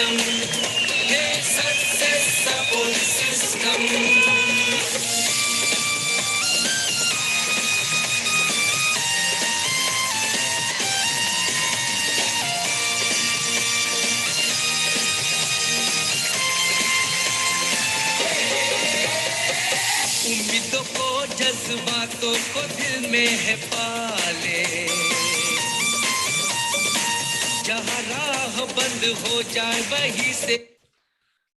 system. Hey, success support system. उम्मीदों को जज्बातों को दिल में है पाले, जहाँ राह बंद हो जाए वहीं से।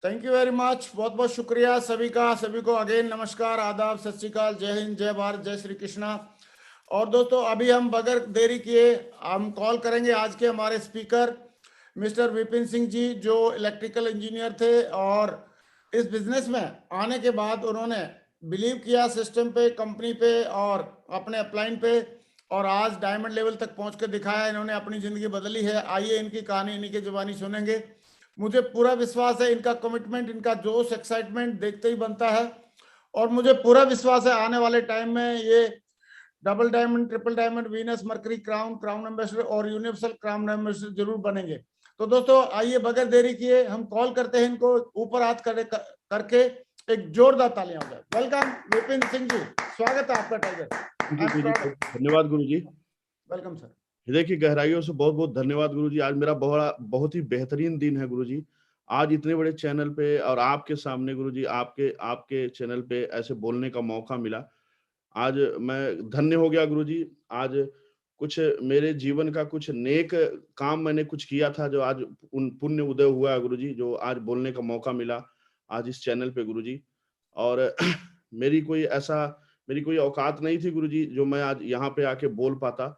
थैंक यू वेरी मच, बहुत बहुत शुक्रिया सभी का। सभी को अगेन नमस्कार, आदाब, सत श्री अकाल, जय हिंद, जय भारत, जय श्री कृष्णा। और दोस्तों अभी हम बगैर देरी किए हम कॉल करेंगे आज के हमारे स्पीकर मिस्टर विपिन सिंह जी, जो इलेक्ट्रिकल इंजीनियर थे और इस बिजनेस में आने के बाद उन्होंने बिलीव किया सिस्टम पे, कंपनी पे और अपने अपलाइन पे, और आज डायमंड लेवल तक पहुंच कर दिखाया। इन्होंने अपनी जिंदगी बदली है। आइए इनकी कहानी इन्हीं की जुबानी सुनेंगे। मुझे पूरा विश्वास है इनका कमिटमेंट, इनका जोश, एक्साइटमेंट देखते ही बनता है। और मुझे पूरा विश्वास है आने वाले टाइम में ये double diamond, triple diamond, Venus, mercury, crown, crown ambassador और यूनिवर्सल क्राउन एम्बेसडर जरूर बनेंगे। तो दोस्तों आइए बगैर देरी किए हम कॉल करते हैं इनको, ऊपर हाथ करके एक जोरदार तालियां हो जाए। वेलकम विपिन सिंह जी, स्वागत है आपका टाइगर। धन्यवाद गुरु जी। Welcome sir. हृदय की गहराइयों से बहुत बहुत धन्यवाद गुरु जी। आज मेरा बहुत ही बेहतरीन दिन है गुरु जी। आज इतने बड़े चैनल पे और आपके सामने गुरु जी, आपके चैनल पे ऐसे बोलने का मौका मिला। आज मैं धन्य हो गया गुरु जी। आज कुछ मेरे जीवन का कुछ नेक काम मैंने कुछ किया था, जो आज उन पुण्य उदय हुआ है गुरु जी, जो आज बोलने का मौका मिला आज इस चैनल पे गुरु जी। और मेरी कोई औकात नहीं थी गुरु जी, जो मैं आज यहाँ पे आके बोल पाता।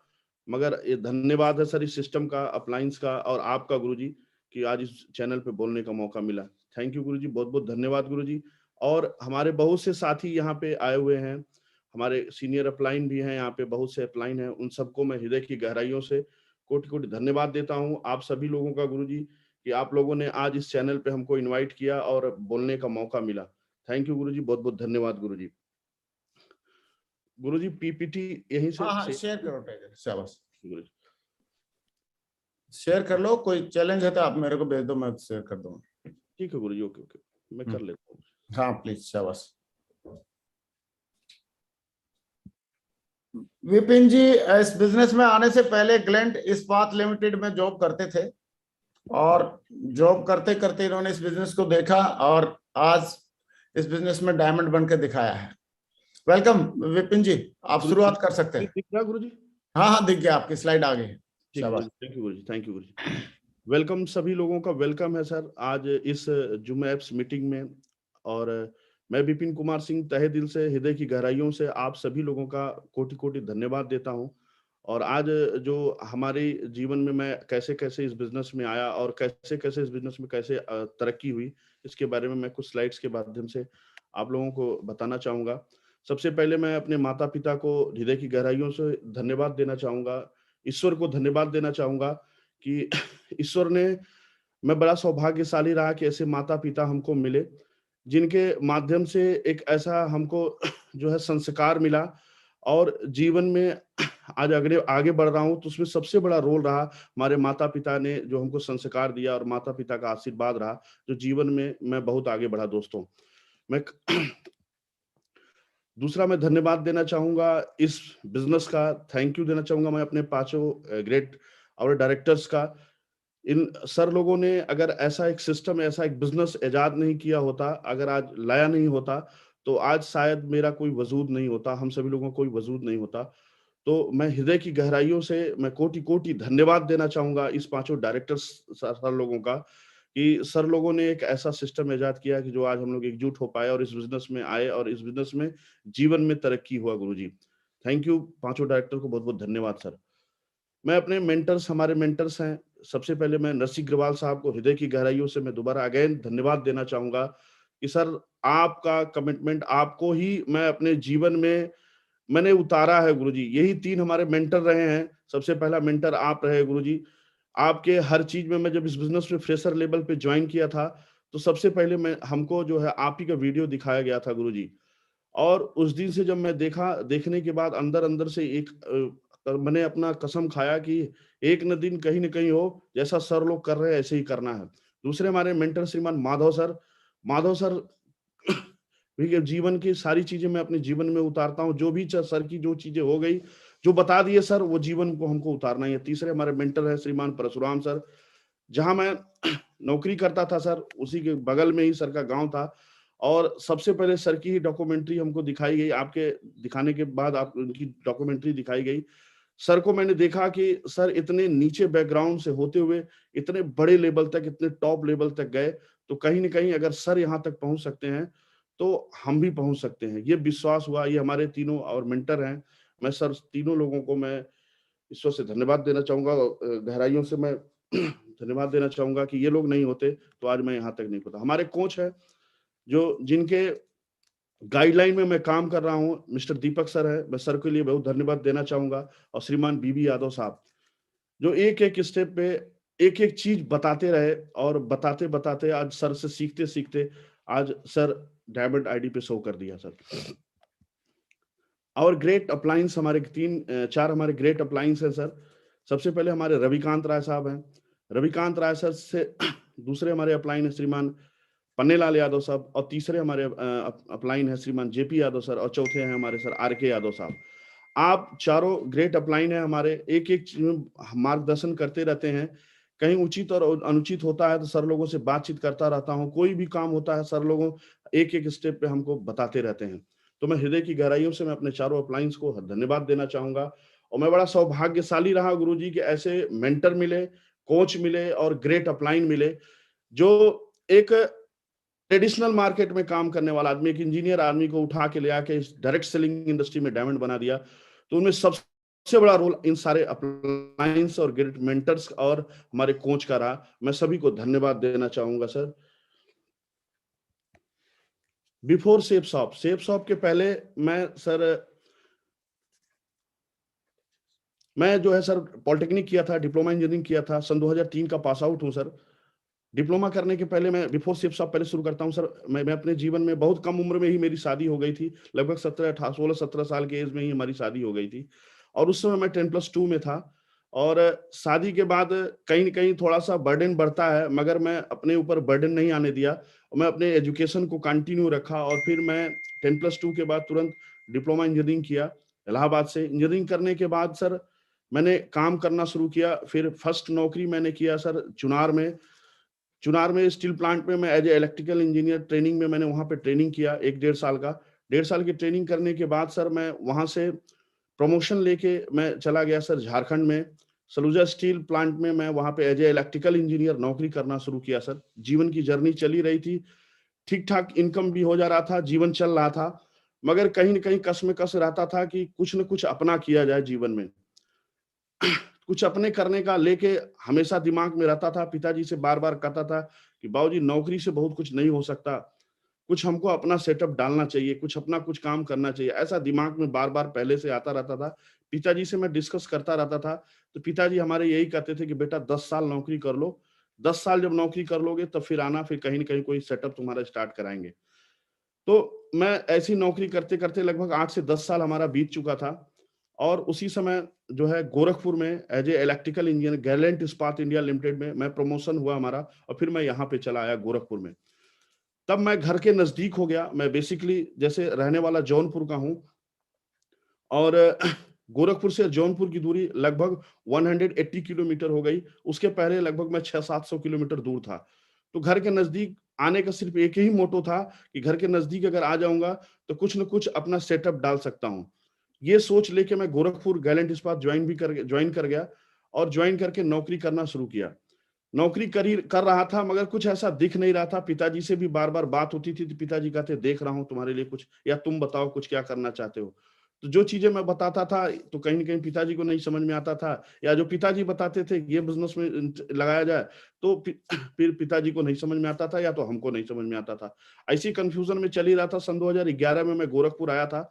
मगर ये धन्यवाद है सर इस सिस्टम का, अप्लायंस का और आपका गुरु जी, कि आज इस चैनल पे बोलने का मौका मिला। थैंक यू गुरु जी, बहुत बहुत धन्यवाद गुरु जी। और हमारे बहुत से साथी यहाँ पे आए हुए हैं, हमारे सीनियर अपलाइन भी हैं यहाँ पे, बहुत से अपलाइन हैं। उन सबको मैं हृदय की गहराइयों से कोटि कोटि धन्यवाद देता हूँ आप सभी लोगों का गुरु जी, कि आप लोगों ने आज इस चैनल पे हमको इनवाइट किया और बोलने का मौका मिला। थैंक यू गुरु जी, बहुत बहुत धन्यवाद गुरु जी। गुरु जी पीपीटी यहीं से शेयर करो टाइगर, शाबाश गुरु जी। शेयर कर लो, कोई चैलेंज है तो आप मेरे को भेज दो, मैं शेयर कर दूंगा। ठीक है गुरु जी, ओके ओके, मैं कर लेता हूँ। हाँ प्लीज, शाबाश। विपिन जी इस बिजनेस में आने से पहले ग्लेंट इस्पात लिमिटेड में जॉब करते थे, और जॉब करते करते इन्होंने इस बिजनेस को देखा और आज इस बिजनेस में डायमंड बनकर दिखाया है। वेलकम विपिन जी, आप शुरुआत कर सकते हैं। दिख रहा गुरु जी? हाँ दिख गया, आपकी स्लाइड आ गई। Thank you Guru ji, thank you Guru ji. Welcome, सभी लोगों का वेलकम है सर आज इस जूम एप्स मीटिंग में। और मैं विपिन कुमार सिंह तहे दिल से, हृदय की गहराइयों से आप सभी लोगों का कोटि कोटि धन्यवाद देता हूं। और आज जो हमारे जीवन में मैं कैसे कैसे इस बिजनेस में आया और कैसे कैसे इस बिजनेस में कैसे तरक्की हुई, इसके बारे में मैं कुछ स्लाइड्स के माध्यम से आप लोगों को बताना चाहूंगा। सबसे पहले मैं अपने माता पिता को हृदय की गहराइयों से धन्यवाद देना चाहूंगा, ईश्वर को धन्यवाद देना चाहूंगा कि ईश्वर ने, मैं बड़ा सौभाग्यशाली रहा कि ऐसे माता पिता हमको मिले, जिनके माध्यम से एक ऐसा हमको जो है संस्कार मिला। और जीवन में आज आगे बढ़ रहा हूं तो उसमें सबसे बड़ा रोल रहा हमारे माता पिता ने, जो हमको संस्कार दिया और माता पिता का आशीर्वाद रहा, जो जीवन में मैं बहुत आगे बढ़ा। दोस्तों मैं दूसरा मैं धन्यवाद देना चाहूंगा इस बिजनेस का, थैंक यू देना चाहूंगा मैं अपने पांचों ग्रेट और डायरेक्टर्स का। इन सर लोगों ने अगर ऐसा एक सिस्टम, ऐसा एक बिजनेस इजाद नहीं किया होता, अगर आज लाया नहीं होता, तो आज शायद मेरा कोई वजूद नहीं होता, हम सभी लोगों का कोई वजूद नहीं होता। तो मैं हृदय की गहराइयों से मैं कोटि कोटि धन्यवाद देना चाहूंगा इस पांचों डायरेक्टर्स सर लोगों का, कि सर लोगों ने एक ऐसा सिस्टम इजाद किया कि जो आज हम लोग एकजुट हो पाए और इस बिजनेस में आए और इस बिजनेस में जीवन में तरक्की हुआ। गुरुजी थैंक यू, पांचों डायरेक्टर को बहुत बहुत धन्यवाद सर। मैं अपने मेंटर्स, हमारे मेंटर्स हैं, सबसे पहले मैं नरसिंह अग्रवाल साहब को हृदय की गहराइयों से मैं दोबारा अगेन धन्यवाद देना चाहूंगा कि सर आपका कमिटमेंट, आपको ही मैं अपने जीवन में मैंने उतारा है गुरुजी। यही तीन हमारे मेंटर रहे हैं। सबसे पहला मेंटर आप रहे गुरुजी। आपके हर चीज में, मैं जब इस बिजनेस में फ्रेशर लेवल पे ज्वाइन किया था तो सबसे पहले मैं हमको जो है आप ही का वीडियो दिखाया गया था गुरुजी। और उस दिन से जब मैं देखने के बाद अंदर अंदर से एक मैंने अपना कसम खाया कि एक न दिन कहीं न कहीं हो, जैसा सर लोग कर रहे हैं ऐसे ही करना है। दूसरे हमारे मेंटर श्रीमान माधव सर। माधव सर भी जीवन की सारी चीजें मैं अपने जीवन में उतारता हूँ, जो भी सर की जो चीजें हो गई, जो बता दिए सर, वो जीवन को हमको उतारना है। तीसरे हमारे मेंटर है श्रीमान परशुराम सर। जहां मैं नौकरी करता था सर, उसी के बगल में ही सर का गांव था, और सबसे पहले सर की ही डॉक्यूमेंट्री हमको दिखाई गई। आपके दिखाने के बाद आप उनकी डॉक्यूमेंट्री दिखाई गई। सर को मैंने देखा कि सर इतने नीचे बैकग्राउंड से होते हुए इतने बड़े लेवल तक, इतने टॉप लेवल तक गए, तो कहीं न कहीं अगर सर यहाँ तक पहुँच सकते हैं, तो हम भी पहुँच सकते हैं। ये विश्वास हुआ। ये हमारे तीनों और मेंटर हैं। मैं सर तीनों लोगों को मैं ईश्वर से धन्यवाद देना चाहूँगा। गहराइयों से मैं धन्यवाद देना चाहूँगा कि ये लोग नहीं होते, तो आज मैं यहाँ तक नहीं पहुँचा। हमारे कोच हैं, जो जिनके गाइडलाइन में मैं काम कर रहा हूँ, मिस्टर दीपक सर हैं। मैं सर के लिए बहुत धन्यवाद देना चाहूँगा, और श्रीमान बीबी यादव साहब, जो एक-एक स्टेप पे एक-एक चीज़ बताते रहे, और बताते-बताते आज सर से सीखते-सीखते आज सर डायमंड आईडी पे शो कर दिया सर। और ग्रेट अपलायंस हमारे 4 हमारे ग्रेट अपलायंस हैं सर। सबसे पहले हमारे रविकांत राय साहब हैं। रविकांत राय सर से दूसरे हमारे अपलाइन हैं श्रीमान पन्नेलाल यादव साहब, और तीसरे हमारे अपलाइन है श्रीमान जेपी यादव सर, और चौथे हैं हमारे सर आरके यादव साहब। आप चारों ग्रेट अपलाइन है हमारे, एक-एक चीज में मार्गदर्शन करते रहते हैं। कहीं उचित और अनुचित होता है तो सर लोगों से बातचीत करता रहता हूँ। कोई भी काम होता है, सर लोगों एक-एक स्टेप पे हमको बताते रहते हैं। तो मैं हृदय की गहराइयों से मैं अपने चारों अपलाइन्स को धन्यवाद देना चाहूँगा, और मैं बड़ा सौभाग्यशाली रहा गुरुजी कि ऐसे मेंटर मिले, कोच मिले और ग्रेट अपलाइन मिले, जो एक ट्रेडिशनल मार्केट में काम करने वाला आदमी, एक इंजीनियर आदमी को उठा के ले आके इस डायरेक्ट सेलिंग इंडस्ट्री में डायमंड बना दिया। तो उनमें सबसे बड़ा रोल इन सारे अपलायंस और ग्रेट मेंटर्स और हमारे कोच का रहा। मैं सभी को धन्यवाद देना चाहूंगा सर। बिफोर सेफ शॉप के पहले मैं जो है सर पॉलिटेक्निक किया था, डिप्लोमा इंजीनियरिंग किया था, सन 2003 का पास आउट हूँ सर। डिप्लोमा करने के पहले मैं बिफोर शिप शॉप पहले शुरू करता हूँ सर। मैं अपने जीवन में बहुत कम उम्र में ही मेरी शादी हो गई थी। लगभग 16-17 साल के एज में ही हमारी शादी हो गई थी, और उस समय मैं 10+2 में था। और शादी के बाद कहीं न कहीं थोड़ा-सा बर्डन बढ़ता है, मगर मैं अपने ऊपर बर्डन नहीं आने दिया। मैं अपने एजुकेशन को कंटिन्यू रखा, और फिर मैं 10+2 के बाद तुरंत डिप्लोमा इंजीनियरिंग किया इलाहाबाद से। इंजीनियरिंग करने के बाद सर मैंने काम करना शुरू किया। फिर फर्स्ट नौकरी मैंने किया सर चुनार में। चुनार में स्टील प्लांट में मैं as a electrical engineer training में मैंने वहाँ पे ट्रेनिंग किया 1-1.5 साल का। 1.5 साल की ट्रेनिंग करने के बाद सर मैं वहाँ से प्रमोशन लेके मैं चला गया सर झारखंड में। सलूजा स्टील प्लांट में मैं वहाँ पे एज ए इलेक्ट्रिकल इंजीनियर नौकरी करना शुरू किया सर। जीवन की जर्नी चली रही थी, ठीक-ठाक इनकम भी हो जा रहा था, जीवन चल रहा था, मगर कहीं न कहीं कस में कस रहता था कि कुछ न कुछ अपना किया जाए जीवन में। कुछ अपने करने का लेके हमेशा दिमाग में रहता था। पिताजी से बार-बार कहता था कि बाबूजी नौकरी से बहुत कुछ नहीं हो सकता, कुछ हमको अपना सेटअप डालना चाहिए, कुछ अपना कुछ काम करना चाहिए। ऐसा दिमाग में बार-बार पहले से आता रहता था। पिताजी से मैं डिस्कस करता रहता था, तो पिताजी हमारे यही कहते थे कि बेटा 10 साल नौकरी कर लो, 10 साल जब नौकरी कर लोगे तब फिर आना, फिर कहीं न कहीं कोई सेटअप तुम्हारा स्टार्ट कराएँगे। तो मैं ऐसी नौकरी करते-करते लगभग 8 से 10 साल हमारा बीत चुका था, और उसी समय जो है गोरखपुर में as a electrical engineer Gallant Ispat India Limited में मैं प्रमोशन हुआ हमारा, और फिर मैं यहाँ पे चला आया गोरखपुर में। तब मैं घर के नज़दीक हो गया। मैं बेसिकली जैसे रहने वाला जौनपुर का हूँ, और गोरखपुर से जौनपुर की दूरी लगभग 180 किलोमीटर हो गई। उसके पहले लगभग मैं 600-700 किलोमीटर दूर था। तो घर के नज़दीक आने का सिर्फ एक ही मोटो था कि घर के नज़दीक अगर आ जाऊँगा तो कुछ न कुछ अपना सेटअप डाल सकता हूँ। ये सोच लेके मैं गोरखपुर गैलेंट इस्पात जॉइन कर गया, और जॉइन करके नौकरी करना शुरू किया। नौकरी कर रहा था, मगर कुछ ऐसा दिख नहीं रहा था। पिताजी से भी बार-बार बात होती थी, तो पिताजी कहते देख रहा हूँ तुम्हारे लिए कुछ, या तुम बताओ कुछ क्या करना चाहते हो। तो जो चीजें मैं बताता था तो कहीं न कहीं पिताजी को नहीं समझ में आता था, या जो पिताजी बताते थे ये बिज़नेस में लगाया जाए, तो फिर पिताजी को नहीं समझ में आता था, या तो हमको नहीं समझ में आता था। ऐसी कन्फ्यूज़न में चल ही रहा था। सन 2011 में मैं गोरखपुर आया था।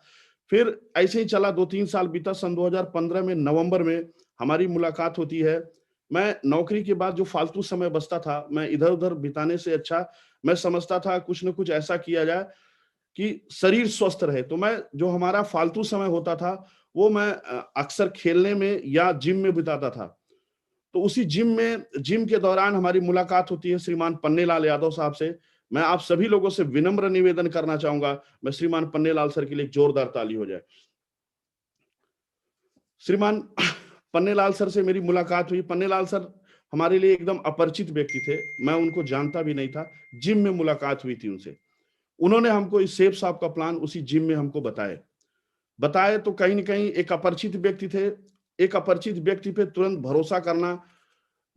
फिर ऐसे ही चला, 2-3 साल बीता। सन 2015 में नवंबर में हमारी मुलाकात होती है। मैं नौकरी के बाद जो फालतू समय बचता था, मैं इधर-उधर बिताने से अच्छा मैं समझता था कुछ न कुछ ऐसा किया जाए कि शरीर स्वस्थ रहे। तो मैं जो हमारा फालतू समय होता था, वो मैं अक्सर खेलने में या जिम में बिताता था। तो उसी जिम के दौरान हमारी मुलाकात होती है श्रीमान पन्नेलाल यादव साहब से। मैं आप सभी लोगों से विनम्र निवेदन करना चाहूंगा, मैं श्रीमान पन्नेलाल सर के लिए एक जोरदार ताली हो जाए। श्रीमान पन्नेलाल सर से मेरी मुलाकात हुई। पन्नेलाल सर हमारे लिए एकदम अपरिचित व्यक्ति थे, मैं उनको जानता भी नहीं था। जिम में मुलाकात हुई थी उनसे, उन्होंने हमको इस शेफ साहब का प्लान उसी जिम में हमको बताए तो कहीं ना कहीं एक अपरिचित व्यक्ति थे, एक अपरिचित व्यक्ति पे तुरंत भरोसा करना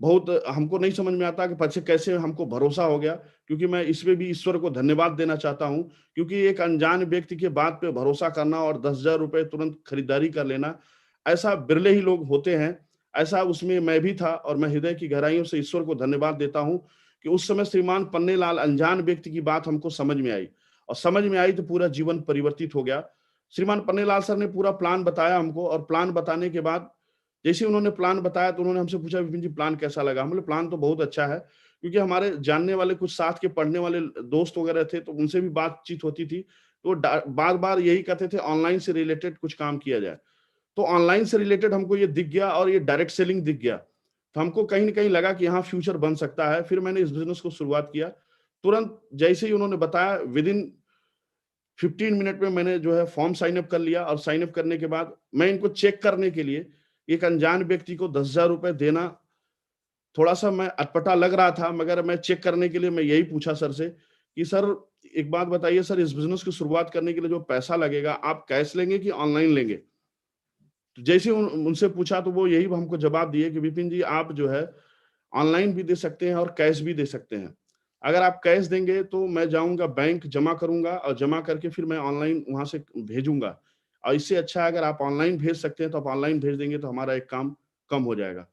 बहुत हमको नहीं समझ में आता कि पीछे कैसे हमको भरोसा हो गया। क्योंकि मैं इसमें भी ईश्वर को धन्यवाद देना चाहता हूं, क्योंकि एक अनजान व्यक्ति के बात पे भरोसा करना और 10,000 रुपए तुरंत खरीदारी कर लेना, ऐसा बिरले ही लोग होते हैं। ऐसा उसमें मैं भी था और मैं हृदय की गहराइयों से ईश्वर को धन्यवाद देता हूं कि उस समय श्रीमान पन्नेलाल अनजान व्यक्ति की बात हमको समझ में आई, और समझ में आई तो पूरा जीवन परिवर्तित हो गया। श्रीमान पन्नेलाल सर ने पूरा प्लान बताया हमको, और प्लान बताने के बाद जैसे उन्होंने प्लान बताया तो उन्होंने हमसे पूछा, विपिन जी प्लान कैसा लगा? हम बोले प्लान तो बहुत अच्छा है, क्योंकि हमारे जानने वाले कुछ साथ के पढ़ने वाले दोस्त वगैरह थे, तो उनसे भी बातचीत होती थी, तो बार बार यही कहते थे ऑनलाइन से रिलेटेड कुछ काम किया जाए। तो ऑनलाइन से रिलेटेड हमको ये दिख गया और ये डायरेक्ट सेलिंग दिख गया, तो हमको कहीं ना कहीं लगा कि यहाँ फ्यूचर बन सकता है। फिर मैंने इस बिजनेस को शुरुआत किया। तुरंत जैसे ही उन्होंने बताया, विद इन 15 मिनट में मैंने जो है फॉर्म साइन अप कर लिया, और साइन अप करने के बाद मैं इनको चेक करने के लिए एक अनजान व्यक्ति को 10,000 रुपए देना थोड़ा सा मैं अटपटा लग रहा था, मगर मैं चेक करने के लिए मैं यही पूछा सर से कि सर एक बात बताइए सर, इस बिजनेस की शुरुआत करने के लिए जो पैसा लगेगा आप कैश लेंगे कि ऑनलाइन लेंगे? तो जैसे उनसे पूछा तो वो यही हमको जवाब दिए कि विपिन जी आप जो है ऑनलाइन भी दे सकते हैं और कैश भी दे सकते हैं। अगर आप कैश देंगे तो मैं जाऊंगा बैंक, जमा करूंगा, और जमा करके फिर मैं ऑनलाइन वहां से भेजूंगा, और इससे अच्छा अगर आप ऑनलाइन भेज सकते हैं तो आप ऑनलाइन भेज देंगे तो हमारा एक काम कम हो जाएगा।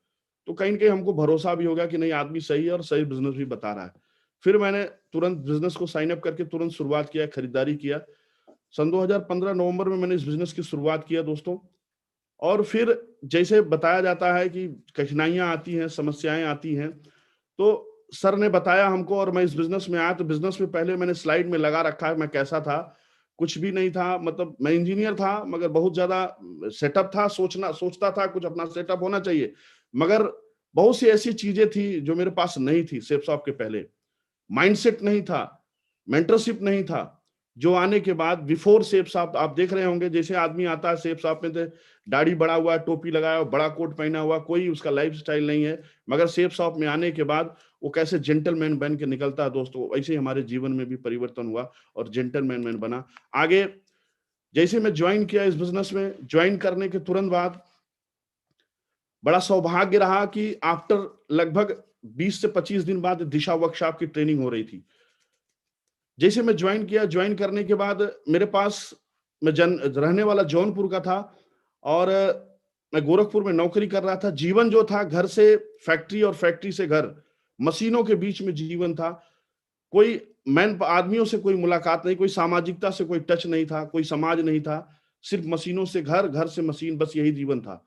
तो कहीं ना कहीं हमको भरोसा भी होगा कि नहीं, आदमी सही है और सही बिजनेस भी बता रहा है। फिर मैंने तुरंत बिजनेस को साइन अप करके तुरंत शुरुआत किया, खरीदारी किया। सन 2015 नवंबर में मैंने इस बिजनेस की शुरुआत किया दोस्तों। और फिर जैसे बताया जाता है कि कठिनाइयां आती हैं, समस्याएं आती हैं, तो सर ने बताया हमको और मैं इस बिजनेस में आया। तो बिजनेस में पहले मैंने स्लाइड में लगा रखा है मैं कैसा था, कुछ भी नहीं था, मतलब मैं इंजीनियर था मगर बहुत ज्यादा सेटअप था, सोचता था कुछ अपना सेटअप होना चाहिए, मगर बहुत सी ऐसी चीजें थी जो मेरे पास नहीं थी। शेफ साहब के पहले माइंडसेट नहीं था, मेंटरशिप नहीं था, जो आने के बाद बिफोर शेफ साहब आप देख रहे होंगे, जैसे आदमी आता है शेफ साहब में तो दाढ़ी बड़ा हुआ, टोपी लगाया, बड़ा कोट पहना हुआ, कोई उसका लाइफ स्टाइल नहीं है, मगर शेफ साहब में आने के बाद वो कैसे जेंटलमैन बन के निकलता है दोस्तों, ऐसे ही हमारे जीवन में भी परिवर्तन हुआ और जेंटलमैन मैन बना। आगे जैसे मैं ज्वाइन किया इस बिजनेस में, ज्वाइन करने के तुरंत बाद बड़ा सौभाग्य रहा कि आफ्टर लगभग 20 से 25 दिन बाद दिशा वर्कशॉप की ट्रेनिंग हो रही थी। जैसे मैं ज्वाइन किया, ज्वाइन करने के बाद मेरे पास, मैं रहने वाला जौनपुर का था और मैं गोरखपुर में नौकरी कर रहा था। जीवन जो था घर से फैक्ट्री और फैक्ट्री से घर, मशीनों के बीच में जीवन था। कोई आदमियों से कोई मुलाकात नहीं, कोई सामाजिकता से कोई टच नहीं था, कोई समाज नहीं था, सिर्फ मशीनों से घर, घर से मशीन, बस यही जीवन था।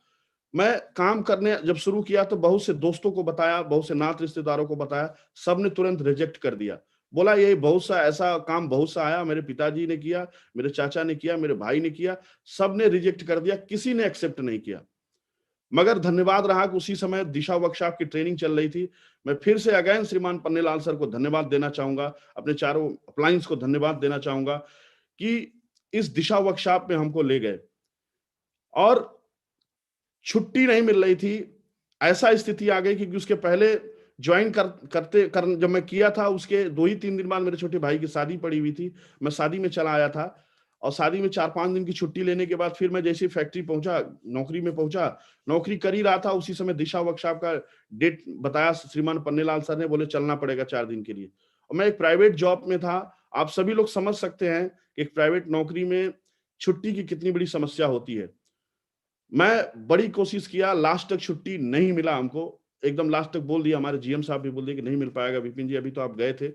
मैं काम करने जब शुरू किया तो बहुत से दोस्तों को बताया, बहुत से नात रिश्तेदारों को बताया, सबने तुरंत रिजेक्ट कर दिया, बोला ये बहुत सा ऐसा काम बहुत सा आया, मेरे पिताजी ने किया, मेरे चाचा ने किया, मेरे भाई ने किया, सबने रिजेक्ट कर दिया, किसी ने एक्सेप्ट नहीं किया। मगर धन्यवाद रहा कि उसी समय दिशा वर्कशॉप की ट्रेनिंग चल रही थी। मैं फिर से अगेन श्रीमान पन्नेलाल सर को धन्यवाद देना चाहूंगा, अपने चारों अप्लायंस को धन्यवाद देना चाहूंगा कि इस दिशा वर्कशॉप में हमको ले गए और छुट्टी नहीं मिल रही थी। ऐसा स्थिति आ गई कि उसके पहले ज्वाइन जब मैं किया था, उसके 2 ही 3 दिन बाद मेरे छोटे भाई की शादी पड़ी हुई थी। मैं शादी में चला आया था और शादी में 4-5 दिन की छुट्टी लेने के बाद फिर मैं जैसे फैक्ट्री पहुंचा, नौकरी में पहुंचा, नौकरी कर ही रहा था, उसी समय दिशा वर्कशॉप का डेट बताया श्रीमान पन्नेलाल सर ने, बोले चलना पड़ेगा 4 दिन के लिए। और मैं एक प्राइवेट जॉब में था। आप सभी लोग समझ सकते हैं कि एक प्राइवेट नौकरी में छुट्टी की कितनी बड़ी समस्या होती है। मैं बड़ी कोशिश किया, लास्ट तक छुट्टी नहीं मिला हमको, एकदम लास्ट तक बोल दिया, हमारे जीएम साहब भी बोल दिए कि नहीं मिल पाएगा विपिन जी, अभी तो आप गए थे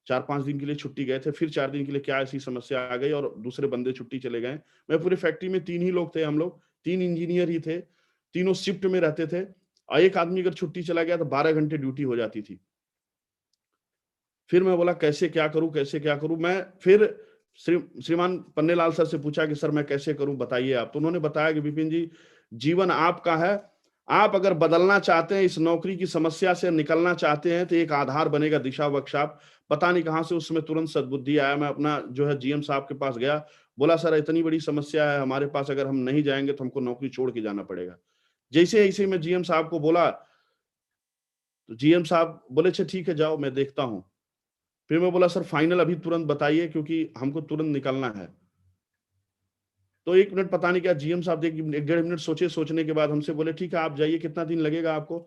4-5 दिन के लिए छुट्टी गए थे, फिर 4 दिन के लिए क्या ऐसी समस्या आ गई और दूसरे बंदे छुट्टी चले गए। मैं पूरी फैक्ट्री में 3 ही लोग थे, हम लोग 3 इंजीनियर ही थे, तीनों शिफ्ट में रहते थे और एक आदमी अगर छुट्टी चला गया तो 12 घंटे ड्यूटी हो जाती थी। फिर मैं बोला कैसे क्या करूं। मैं फिर श्रीमान पन्नेलाल सर से पूछा कि सर मैं कैसे करूं, बताइए आप। तो उन्होंने बताया कि विपिन जी जीवन आपका है, आप अगर बदलना चाहते हैं, इस नौकरी की समस्या से निकलना चाहते हैं, तो एक आधार बनेगा दिशा वर्कशॉप। पता नहीं कहां से उसमें तुरंत सद्बुद्धि आया। मैं अपना जो है जीएम साहब के पास गया, बोला सर इतनी बड़ी समस्या है हमारे पास, अगर हम नहीं जाएंगे तो हमको नौकरी छोड़ के जाना पड़ेगा। जैसे ऐसे मैं जीएम साहब को बोला, तो जीएम साहब बोले अच्छा ठीक है जाओ मैं देखता हूं। फिर मैं बोला सर फाइनल अभी तुरंत बताइए, क्योंकि हमको तुरंत निकलना है। तो 1 मिनट पता नहीं क्या जीएम साहब 1 डेढ़ मिनट सोचे, सोचने के बाद हमसे बोले ठीक है आप जाइए, कितना दिन लगेगा आपको?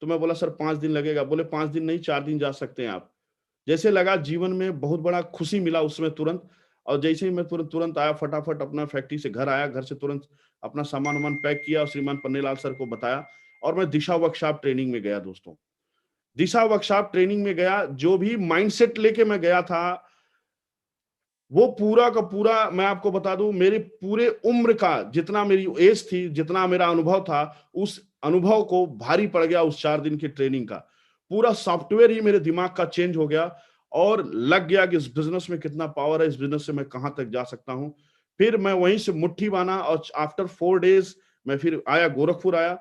तो मैं बोला सर 5 दिन लगेगा। बोले 5 दिन नहीं 4 दिन जा सकते हैं आप। जैसे लगा जीवन में बहुत बड़ा खुशी मिला उसमें तुरंत। और जैसे ही मैं तुरंत आया, फटाफट अपना फैक्ट्री से घर आया, घर से तुरंत अपना सामान वामान पैक किया और श्रीमान पन्नेलाल सर को बताया, और मैं दिशा वर्कशॉप ट्रेनिंग में गया दोस्तों। दिशा वर्कशॉप ट्रेनिंग में गया, जो भी माइंडसेट लेके मैं गया था, वो पूरा का पूरा मैं आपको बता दूं, मेरे पूरे उम्र का जितना मेरी एज थी, जितना मेरा अनुभव था, उस अनुभव को भारी पड़ गया उस 4 दिन की ट्रेनिंग का। पूरा सॉफ्टवेयर ही मेरे दिमाग का चेंज हो गया, और लग गया कि इस बिजनेस में कितना पावर है, इस बिजनेस से मैं कहां तक जा सकता हूं। फिर मैं वहीं से मुट्ठी बांधा, और आफ्टर 4 डेज मैं फिर आया, गोरखपुर आया।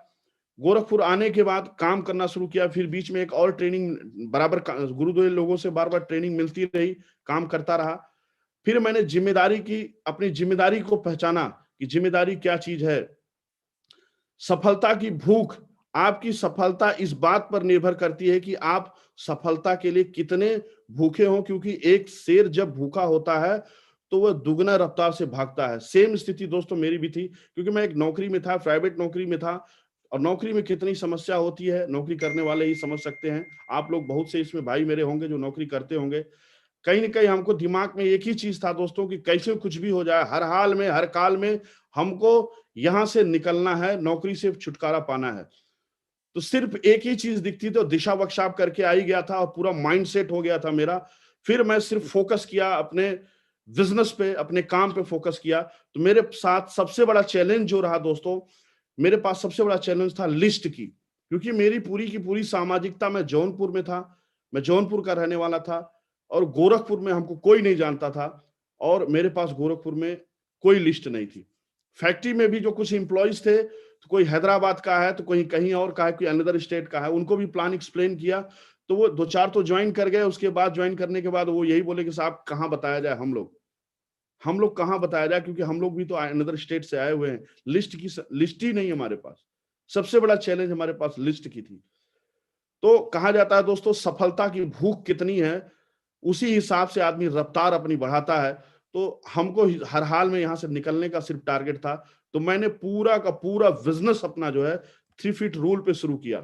गोरखपुर आने के बाद काम करना शुरू किया। फिर बीच में एक और ट्रेनिंग, बराबर गुरुद्वारे लोगों से बार बार ट्रेनिंग मिलती रही, काम करता रहा। फिर मैंने जिम्मेदारी की, अपनी जिम्मेदारी को पहचाना कि जिम्मेदारी क्या चीज है। सफलता की भूख, आपकी सफलता इस बात पर निर्भर करती है कि आप सफलता के लिए कितने भूखे हो, क्योंकि एक शेर जब भूखा होता है तो वह दुगना रफ्तार से भागता है। सेम स्थिति दोस्तों मेरी भी थी, क्योंकि मैं एक नौकरी में था, प्राइवेट नौकरी में था, और नौकरी में कितनी समस्या होती है नौकरी करने वाले ही समझ सकते हैं। आप लोग बहुत से इसमें भाई मेरे होंगे जो नौकरी करते होंगे। कहीं न कहीं हमको दिमाग में एक ही चीज था दोस्तों कि कैसे कुछ भी हो जाए, हर हाल में, हर काल में हमको यहाँ से निकलना है, नौकरी से छुटकारा पाना है। तो सिर्फ एक ही चीज दिखती थी, तो दिशा वर्कशॉप करके आ ही गया था, और पूरा माइंडसेट हो गया था मेरा। फिर मैं सिर्फ फोकस किया अपने बिजनेस पे, अपने काम पे फोकस किया। तो मेरे साथ सबसे बड़ा चैलेंज जो रहा दोस्तों, मेरे पास सबसे बड़ा चैलेंज था लिस्ट की, क्योंकि मेरी पूरी की पूरी सामाजिकता, मैं जौनपुर में था, मैं जौनपुर का रहने वाला था, और गोरखपुर में हमको कोई नहीं जानता था, और मेरे पास गोरखपुर में कोई लिस्ट नहीं थी। फैक्ट्री में भी जो कुछ एम्प्लॉइज थे, तो कोई हैदराबाद का है, तो कोई कहीं और का है, कोई अनदर स्टेट का है, उनको भी प्लान एक्सप्लेन किया, तो वो 2-4 तो ज्वाइन कर गए। उसके बाद ज्वाइन करने के बाद वो यही बोले कि साहब कहाँ बताया जाए, हम लोग कहाँ बताया जाए, क्योंकि हम लोग भी तो अनदर स्टेट से आए हुए हैं। लिस्ट ही नहीं हमारे पास। सबसे बड़ा चैलेंज हमारे पास लिस्ट की थी। तो कहा जाता है दोस्तों, सफलता की भूख कितनी है, उसी हिसाब से आदमी रफ्तार अपनी बढ़ाता है। तो हमको हर हाल में यहां से निकलने का सिर्फ टारगेट था। तो मैंने पूरा का पूरा बिजनेस अपना जो है 3 फीट रूल पे शुरू किया।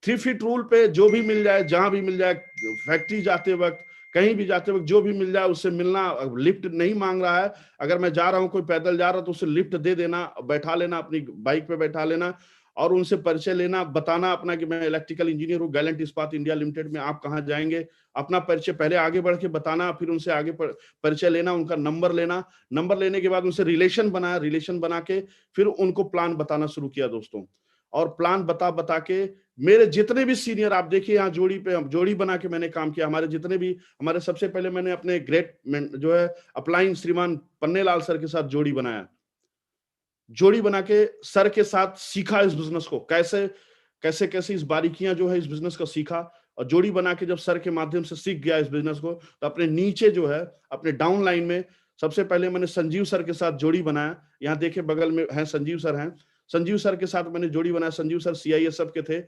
3 फीट रूल पे जो भी मिल जाए, जहां भी मिल जाए, फैक्ट्री जाते वक्त, कहीं भी जाते वक्त जो भी मिल जाए उससे मिलना। लिफ्ट नहीं मांग रहा है, अगर मैं जा रहा हूं, कोई पैदल जा रहा तो उसे लिफ्ट दे देना, बैठा लेना, अपनी बाइक पे बैठा लेना, और उनसे परिचय लेना, बताना अपना कि मैं इलेक्ट्रिकल इंजीनियर हूँ, गैलेंट इस्पात इंडिया लिमिटेड में, आप कहाँ जाएंगे, अपना परिचय पहले आगे बढ़ के बताना, फिर उनसे आगे परिचय लेना, उनका नंबर लेना। नंबर लेने के बाद उनसे रिलेशन बनाया, रिलेशन बना के फिर उनको प्लान बताना शुरू किया दोस्तों। और प्लान बता बता के मेरे जितने भी सीनियर, आप देखिए यहाँ जोड़ी पे जोड़ी बना के मैंने काम किया। हमारे जितने भी, हमारे सबसे पहले मैंने अपने ग्रेट जो है अपलाइन श्रीमान पन्नेलाल सर के साथ जोड़ी बनाया। जोड़ी बना के सर के साथ सीखा इस बिजनेस को, कैसे कैसे कैसे इस बारीकियां जो है इस बिजनेस को सीखा। और जोड़ी बना के जब सर के माध्यम से सीख गया इस बिजनेस को, तो अपने नीचे जो है, अपने डाउन लाइन में सबसे पहले मैंने संजीव सर के साथ जोड़ी बनाया। यहाँ देखे बगल में है संजीव सर हैं, संजीव सर के साथ मैंने जोड़ी बनाया। संजीव सर CISF के थे।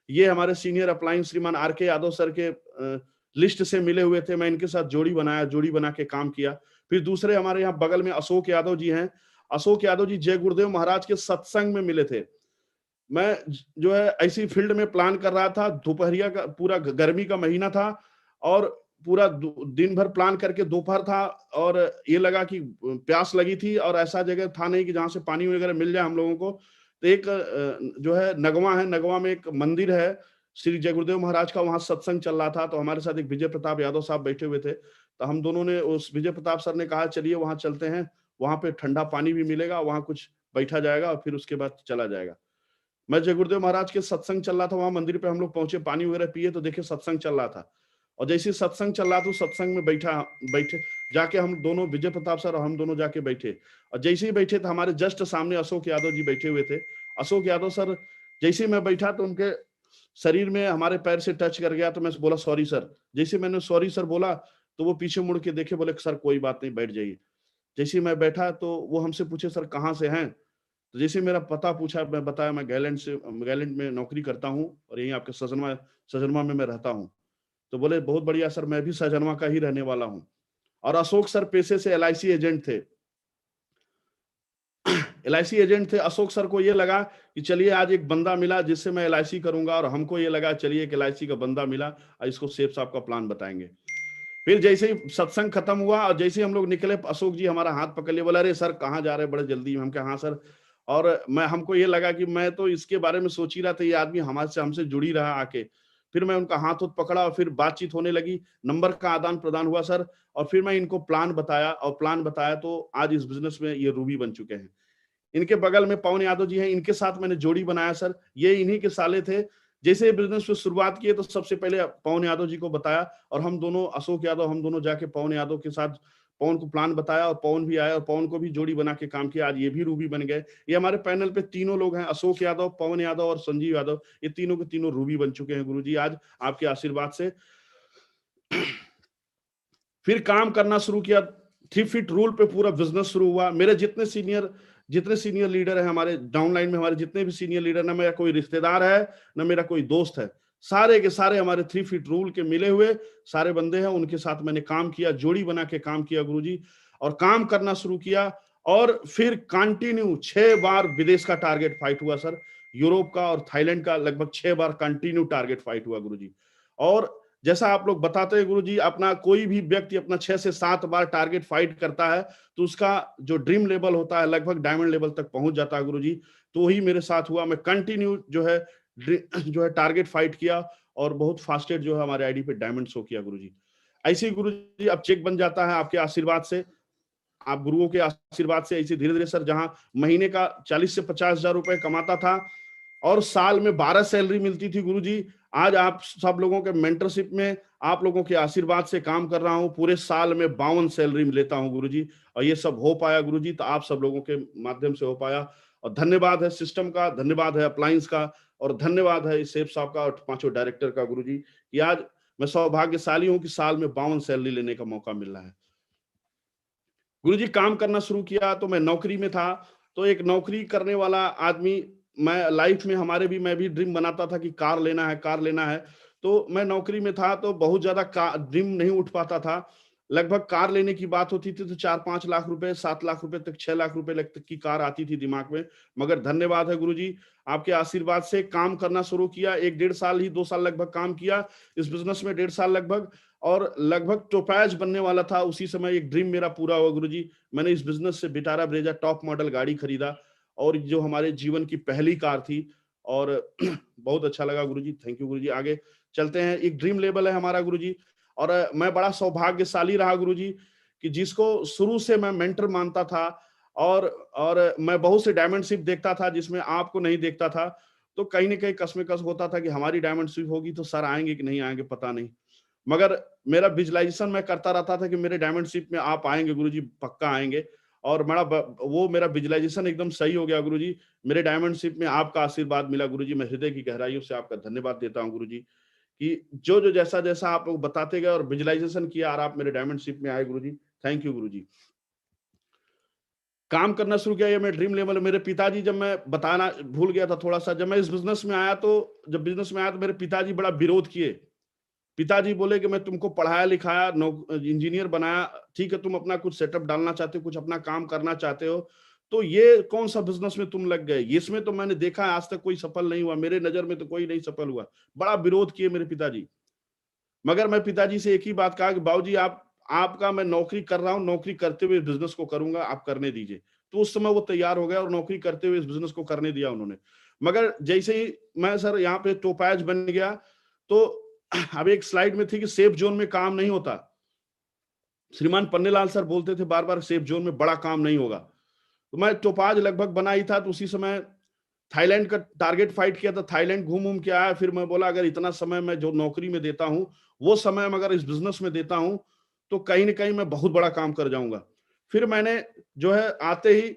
ये हमारे सीनियर अप्लायंस श्रीमान RK यादव सर के लिस्ट से मिले हुए थे। मैं इनके साथ जोड़ी बनाया, जोड़ी बना के काम किया। फिर दूसरे हमारे यहाँ बगल में अशोक यादव जी हैं। अशोक यादव जी जय गुरुदेव महाराज के सत्संग में मिले थे। मैं जो है ऐसी फील्ड में प्लान कर रहा था, दोपहरिया का पूरा गर्मी का महीना था, और पूरा दिन भर प्लान करके दोपहर था, और ये लगा कि प्यास लगी थी, और ऐसा जगह था नहीं कि जहां से पानी वगैरह मिल जाए हम लोगों को। तो एक जो है नगवा है, नगवा में एक मंदिर है श्री जय गुरुदेव महाराज का, वहां सत्संग चल रहा था। तो हमारे साथ एक विजय प्रताप यादव साहब बैठे हुए थे। तो हम दोनों ने, उस विजय प्रताप सर ने कहा चलिए वहां चलते हैं, वहां पे ठंडा पानी भी मिलेगा, वहां कुछ बैठा जाएगा और फिर उसके बाद चला जाएगा। मैं जय गुरुदेव महाराज के सत्संग चल रहा था, वहां मंदिर पे हम लोग पहुंचे, पानी वगैरह पिए, तो देखे सत्संग चल रहा था। और जैसे सत्संग चल रहा था, सत्संग में बैठे जाके हम दोनों, विजय प्रताप सर और हम दोनों जाके बैठे। और जैसे ही बैठे तो हमारे जस्ट सामने अशोक यादव जी बैठे हुए थे। अशोक यादव सर जैसे ही मैं बैठा तो उनके शरीर में हमारे पैर से टच कर गया, तो मैं बोला सॉरी सर। जैसे मैंने सॉरी सर बोला तो वो पीछे मुड़ के देखे, बोले सर कोई बात नहीं, बैठ जाइए। जैसे ही मैं बैठा तो वो हमसे पूछे सर कहाँ से हैं, तो जैसे मेरा पता पूछा, मैं बताया मैं गैलेंड में नौकरी करता हूँ और यहीं आपके सजनवा में मैं रहता हूँ। तो बोले बहुत बढ़िया सर, मैं भी सजनवा का ही रहने वाला हूँ। और अशोक सर पेशे से एलआईसी एजेंट थे। एलआईसी एजेंट थे। अशोक सर को ये लगा कि चलिए आज एक बंदा मिला जिससे मैं एलआईसी करूंगा, और हमको ये लगा चलिए एक एलआईसी का बंदा मिला और इसको सेठ साहब का प्लान बताएंगे। फिर जैसे ही सत्संग खत्म हुआ और जैसे ही हम लोग निकले, अशोक जी हमारा हाथ पकड़ लिए, बोला अरे सर कहाँ जा रहे हैं, बड़े जल्दी में। हम कहा हाँ सर। और हमको ये लगा कि मैं तो इसके बारे में सोच ही रहा था, ये आदमी हमसे जुड़ ही रहा आके। फिर मैं उनका हाथ पकड़ा और फिर बातचीत होने लगी, नंबर का आदान प्रदान हुआ सर। और फिर मैं इनको प्लान बताया तो आज इस बिजनेस में ये रूबी बन चुके हैं। इनके बगल में पवन यादव जी हैं, इनके साथ मैंने जोड़ी बनाया सर, ये इन्हीं के साले थे। जैसे बिजनेस में शुरुआत किए तो सबसे पहले पवन यादव जी को बताया, और हम दोनों अशोक यादव हम दोनों जाके पवन यादव के साथ पवन को प्लान बताया, और पवन भी आया और पवन को भी जोड़ी बना के काम किया। आज ये भी रूबी बन गए। ये हमारे पैनल पे तीनों लोग हैं, अशोक यादव, पवन यादव और संजीव यादव, ये तीनों के तीनों रूबी बन चुके हैं गुरुजी आज आपके आशीर्वाद से। फिर काम करना शुरू किया, 3 फीट रूल पे पूरा बिजनेस शुरू हुआ। मेरे जितने सीनियर लीडर हैं हमारे डाउनलाइन में, हमारे जितने भी सीनियर लीडर, ना मेरा कोई रिश्तेदार है ना मेरा कोई दोस्त है, सारे के सारे हमारे 3 फीट रूल के मिले हुए सारे बंदे हैं। उनके साथ मैंने काम किया, जोड़ी बना के काम किया गुरुजी, और काम करना शुरू किया। और फिर कंटिन्यू 6 बार विदेश का टारगेट फाइट हुआ सर, यूरोप का और थाईलैंड का लगभग 6 बार कंटिन्यू टारगेट फाइट हुआ गुरुजी। और जैसा आप लोग बताते हैं गुरुजी, अपना कोई भी व्यक्ति अपना 6 से 7 बार टारगेट फाइट करता है तो उसका जो ड्रीम लेवल होता है लगभग डायमंड लेवल तक पहुंच जाता है गुरुजी। तो वही मेरे साथ हुआ। मैं कंटिन्यू जो है टारगेट फाइट किया, और बहुत फास्टेड जो है हमारे आईडी पे डायमंड शो किया गुरुजी। ऐसे ही गुरुजी अब चेक बन जाता है आपके आशीर्वाद से, आप गुरुओं के आशीर्वाद से। ऐसे धीरे धीरे सर, जहां महीने का 40 से 50 हजार रुपए कमाता था और साल में 12 सैलरी मिलती थी गुरुजी, आज आप सब लोगों के मेंटरशिप में, आप लोगों के आशीर्वाद से काम कर रहा हूं, पूरे साल में 52 सैलरी लेता हूं गुरुजी। और ये सब हो पाया गुरुजी तो आप सब लोगों के माध्यम से हो पाया। और धन्यवाद है सिस्टम का, धन्यवाद है अप्लायंस का, और धन्यवाद है सेफ साहब का और 5 डायरेक्टर का गुरुजी, कि आज मैं सौभाग्यशाली हूं कि साल में 52 सैलरी लेने का मौका मिल रहा है। गुरुजी काम करना शुरू किया तो मैं नौकरी में था। तो एक नौकरी करने वाला आदमी, मैं लाइफ में मैं भी ड्रीम बनाता था कि कार लेना है। तो मैं नौकरी में था तो बहुत ज्यादा ड्रीम नहीं उठ पाता था। लगभग कार लेने की बात होती थी तो 4-5 लाख रुपए, 7 लाख रुपए तक, 6 लाख रुपए तक की कार आती थी दिमाग में। मगर धन्यवाद है गुरुजी, आपके आशीर्वाद से काम करना शुरू किया। 1-1.5 साल ही, 2 साल लगभग काम किया इस बिजनेस में, 1.5 साल लगभग। और लगभग टोपैज बनने वाला था उसी समय, एक ड्रीम मेरा पूरा हुआ गुरुजी। मैंने इस बिजनेस से विटारा ब्रेजा टॉप मॉडल गाड़ी खरीदा, और जो हमारे जीवन की पहली कार थी, और बहुत अच्छा लगा गुरुजी। थैंक यू गुरुजी। आगे चलते हैं। एक ड्रीम लेवल है हमारा गुरुजी, और मैं बड़ा सौभाग्यशाली रहा गुरुजी कि जिसको शुरू से मैं मेंटर मानता था, और मैं बहुत से डायमंड शिप देखता था जिसमें आपको नहीं देखता था। तो कहीं ना कहीं कसमेकस होता था कि हमारी डायमंड शिप होगी तो सर आएंगे कि नहीं आएंगे पता नहीं। मगर मेरा विजुअलाइजेशन मैं करता रहता था कि मेरे डायमंड शिप में आप आएंगे गुरुजी, पक्का आएंगे। और वो मेरा विजुअलाइजेशन एकदम सही हो गया गुरुजी। मेरे डायमंड शिप में आपका आशीर्वाद मिला गुरुजी। मैं हृदय की गहराइयों से आपका धन्यवाद देता हूं गुरुजी, कि जो जैसा जैसा आप लोग बताते गए और विजुअलाइजेशन किया और आप मेरे डायमंड शिप में आए गुरुजी। थैंक यू गुरुजी। काम करना शुरू किया, ये मैं ड्रीम लेवल। मेरे पिताजी, जब मैं बताना भूल गया था थोड़ा सा, जब मैं इस बिजनेस में आया तो मेरे पिताजी बड़ा विरोध किए। पिताजी बोले कि मैं तुमको पढ़ाया लिखाया, इंजीनियर बनाया, ठीक है, तुम अपना कुछ सेटअप डालना चाहते हो, कुछ अपना काम करना चाहते हो, तो ये कौन सा बिजनेस में तुम लग गए? इसमें तो मैंने देखा है आज तक कोई सफल नहीं हुआ, मेरे नजर में तो कोई नहीं सफल हुआ। बड़ा विरोध किए मेरे पिताजी। मगर मैं पिताजी से एक ही बात कहा कि बाबूजी, आपका मैं नौकरी कर रहा हूं, नौकरी करते हुए बिजनेस को करूंगा, आप करने दीजिए। तो उस समय वो तैयार हो गया और नौकरी करते हुए इस बिजनेस को करने दिया उन्होंने। मगर जैसे ही मैं सर यहाँ पे टोपैज बन गया, तो अब एक स्लाइड में थी कि सेफ जोन में काम नहीं होता। श्रीमान पन्नेलाल सर बोलते थे बार बार, सेफ जोन में बड़ा काम नहीं होगा। तो मैं टोपाज लगभग बना ही था, तो उसी समय थाईलैंड का टारगेट फाइट किया था। थाईलैंड घूम के आया। फिर मैं बोला अगर इतना समय मैं जो नौकरी में देता हूं वो समय मैं अगर इस बिजनेस में देता हूं तो कहीं ना कहीं मैं बहुत बड़ा काम कर जाऊंगा। फिर मैंने जो है आते ही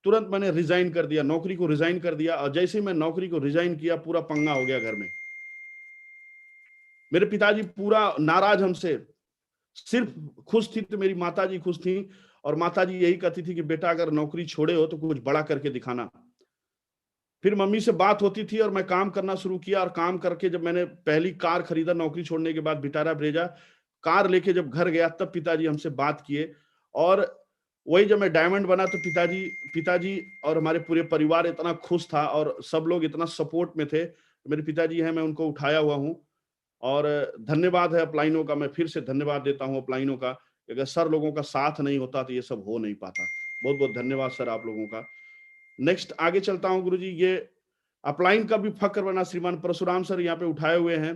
तुरंत मैंने रिजाइन कर दिया, नौकरी को रिजाइन कर दिया। और जैसे ही मैं नौकरी को रिजाइन किया, पूरा पंगा हो गया घर में। मेरे पिताजी पूरा नाराज हमसे, सिर्फ खुश थी तो मेरी माताजी खुश थी। और माताजी यही कहती थी कि बेटा अगर नौकरी छोड़े हो तो कुछ बड़ा करके दिखाना। फिर मम्मी से बात होती थी और मैं काम करना शुरू किया। और काम करके जब मैंने पहली कार खरीदा नौकरी छोड़ने के बाद, विटारा ब्रेजा कार लेके जब घर गया, तब पिताजी हमसे बात किए। और वही जब मैं डायमंड बना तो पिताजी और हमारे पूरे परिवार इतना खुश था और सब लोग इतना सपोर्ट में थे। मेरे पिताजी हैं, मैं उनको उठाया हुआ हूँ। और धन्यवाद है अपलाइनों का, मैं फिर से धन्यवाद देता हूँ अपलाइनों का। अगर सर लोगों का साथ नहीं होता तो ये सब हो नहीं पाता। बहुत बहुत धन्यवाद सर आप लोगों का। नेक्स्ट आगे चलता हूं गुरुजी। ये अपलाइन का भी फक्र बना श्रीमान परशुराम सर यहाँ पे उठाए हुए हैं।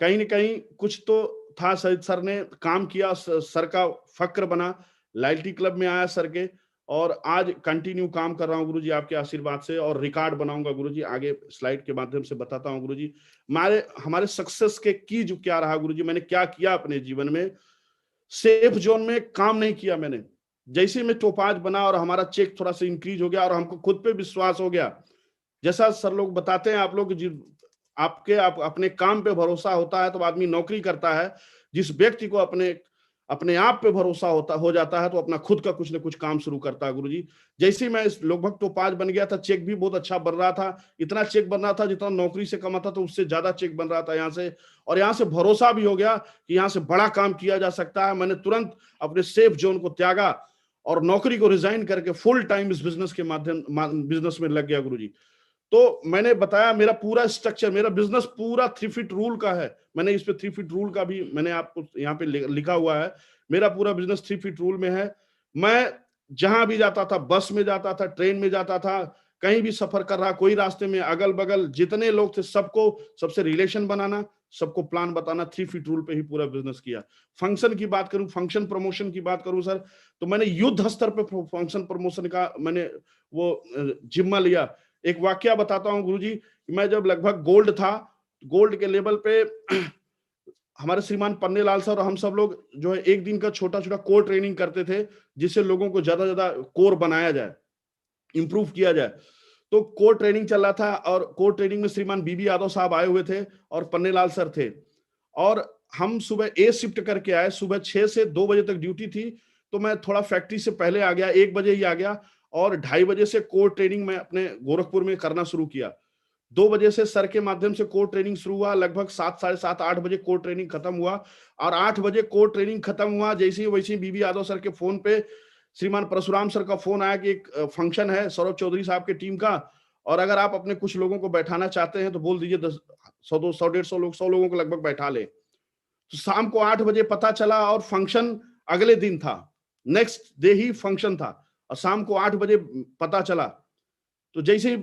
कहीं न कहीं कुछ तो था, सर ने काम किया, सर का फक्र बना, लॉयल्टी क्लब में आया सर के। और आज कंटिन्यू काम कर रहा हूँ गुरुजी आपके आशीर्वाद से। और रिकॉर्ड बनाऊंगा गुरुजी, आगे स्लाइड के माध्यम से बताता हूँ गुरुजी हमारे सक्सेस के की जो क्या रहा गुरुजी, मैंने क्या किया अपने जीवन में। सेफ जोन में काम नहीं किया मैंने। जैसे मैं टोपाज बना और हमारा चेक थोड़ा सा इंक्रीज हो गया और हमको खुद पे विश्वास हो गया, जैसा सर लोग बताते हैं, आप लोग अपने काम पे भरोसा होता है तो आदमी नौकरी करता है। जिस व्यक्ति को अपने आप पे भरोसा हो जाता है तो अपना खुद का कुछ ना कुछ काम शुरू करता है गुरुजी। जैसे मैं लगभग टोपाज बन गया था, चेक भी बहुत अच्छा बन रहा था। इतना चेक बन रहा था जितना नौकरी से कमा था, तो उससे ज्यादा चेक बन रहा था यहाँ से। और यहाँ से भरोसा भी हो गया कि यहाँ से बड़ा काम किया जा सकता है। मैंने तुरंत अपने सेफ जोन को त्यागा और नौकरी को रिजाइन करके फुल टाइम इस बिजनेस में लग गया गुरुजी। तो मैंने बताया मेरा पूरा स्ट्रक्चर, मेरा बिजनेस पूरा 3 फीट रूल का है। मैंने इस पे 3 फीट रूल का भी मैंने आपको यहाँ पे लिखा हुआ है। मेरा पूरा बिजनेस 3 फीट रूल में है। मैं जहां भी जाता था, बस में जाता था, ट्रेन में जाता था, कहीं भी सफर कर रहा, कोई रास्ते में अगल बगल जितने लोग थे सबसे रिलेशन बनाना, सबको प्लान बताना, 3 फीट रूल पे ही पूरा बिजनेस किया। फंक्शन की बात करूं, फंक्शन प्रमोशन की बात करूं सर, तो मैंने युद्ध स्तर पे फंक्शन प्रमोशन का मैंने वो जिम्मा लिया। एक वाकया बताता हूं गुरुजी, मैं जब लगभग गोल्ड था, गोल्ड के लेवल पे हमारे श्रीमान पन्नेलाल सर और हम सब लोग जो है एक दिन का छोटा छोटा कोर ट्रेनिंग करते थे, जिससे लोगों को ज्यादा ज्यादा कोर बनाया जाए, इंप्रूव किया जाए। तो कोर ट्रेनिंग चल रहा था और कोर ट्रेनिंग में श्रीमान बीबी यादव साहब आए हुए थे और पन्नेलाल सर थे। और हम सुबह ए शिफ्ट करके आए, सुबह 6 से 2 बजे तक ड्यूटी थी। तो मैं थोड़ा फैक्ट्री से पहले आ गया, 1 बजे ही आ गया। और 2:30 बजे से कोर ट्रेनिंग मैं अपने गोरखपुर में करना शुरू किया। 2 बजे से सर के माध्यम से कोर ट्रेनिंग शुरू हुआ, लगभग 7, साढ़े 7, 8 बजे कोर ट्रेनिंग खत्म हुआ। और 8 बजे कोर ट्रेनिंग खत्म हुआ, जैसे ही वैसे ही बीबी यादव सर के फोन पे श्रीमान परशुराम सर का फोन आया कि एक फंक्शन है सौरभ चौधरी साहब की टीम का, और अगर आप अपने कुछ लोगों को बैठाना चाहते हैं तो बोल दीजिए, 100, 150 लोग, 100 लोगों को लगभग बैठा ले। तो शाम को 8 बजे पता चला और फंक्शन अगले दिन था, नेक्स्ट डे ही फंक्शन था और शाम को 8 बजे पता चला। तो जैसे ही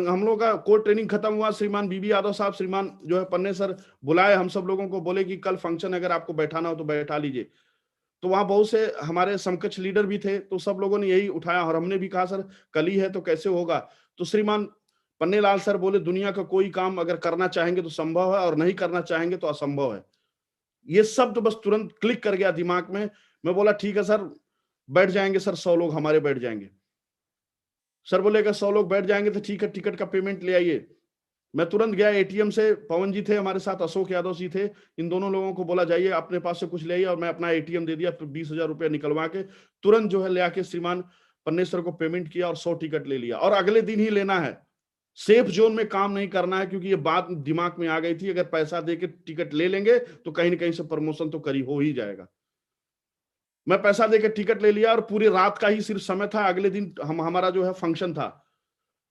हम लोग का कोर ट्रेनिंग खत्म हुआ, श्रीमान बीबी यादव साहब, श्रीमान जो है पन्ने सर बुलाए हम सब लोगों को, बोले कि कल फंक्शन अगर आपको बैठाना हो तो बैठा लीजिए। तो वहां बहुत से हमारे समकक्ष लीडर भी थे, तो सब लोगों ने यही उठाया और हमने भी कहा सर कल ही है तो कैसे होगा। तो श्रीमान पन्नेलाल सर बोले दुनिया का कोई काम अगर करना चाहेंगे तो संभव है और नहीं करना चाहेंगे तो असंभव है। ये शब्द बस तुरंत क्लिक कर गया दिमाग में। मैं बोला ठीक है सर, बैठ जाएंगे सर, 100 लोग हमारे बैठ जाएंगे। सर बोलेगा 100 लोग बैठ जाएंगे तो ठीक है, टिकट का पेमेंट ले आइए। मैं तुरंत गया एटीएम से, पवन जी थे हमारे साथ, अशोक यादव जी थे, इन दोनों लोगों को बोला जाइए अपने पास से कुछ ले आइए, और मैं अपना एटीएम दे दिया, 20,000 रुपया निकलवा के तुरंत जो है ले आके श्रीमान पन्ने सर को पेमेंट किया और 100 टिकट ले लिया। और अगले दिन ही लेना है, सेफ जोन में काम नहीं करना है, क्योंकि ये बात दिमाग में आ गई थी, अगर पैसा दे के टिकट ले लेंगे तो कहीं ना कहीं से प्रमोशन तो करीब हो ही जाएगा। मैं पैसा देकर टिकट ले लिया और पूरी रात का ही सिर्फ समय था। अगले दिन हमारा जो है फंक्शन था।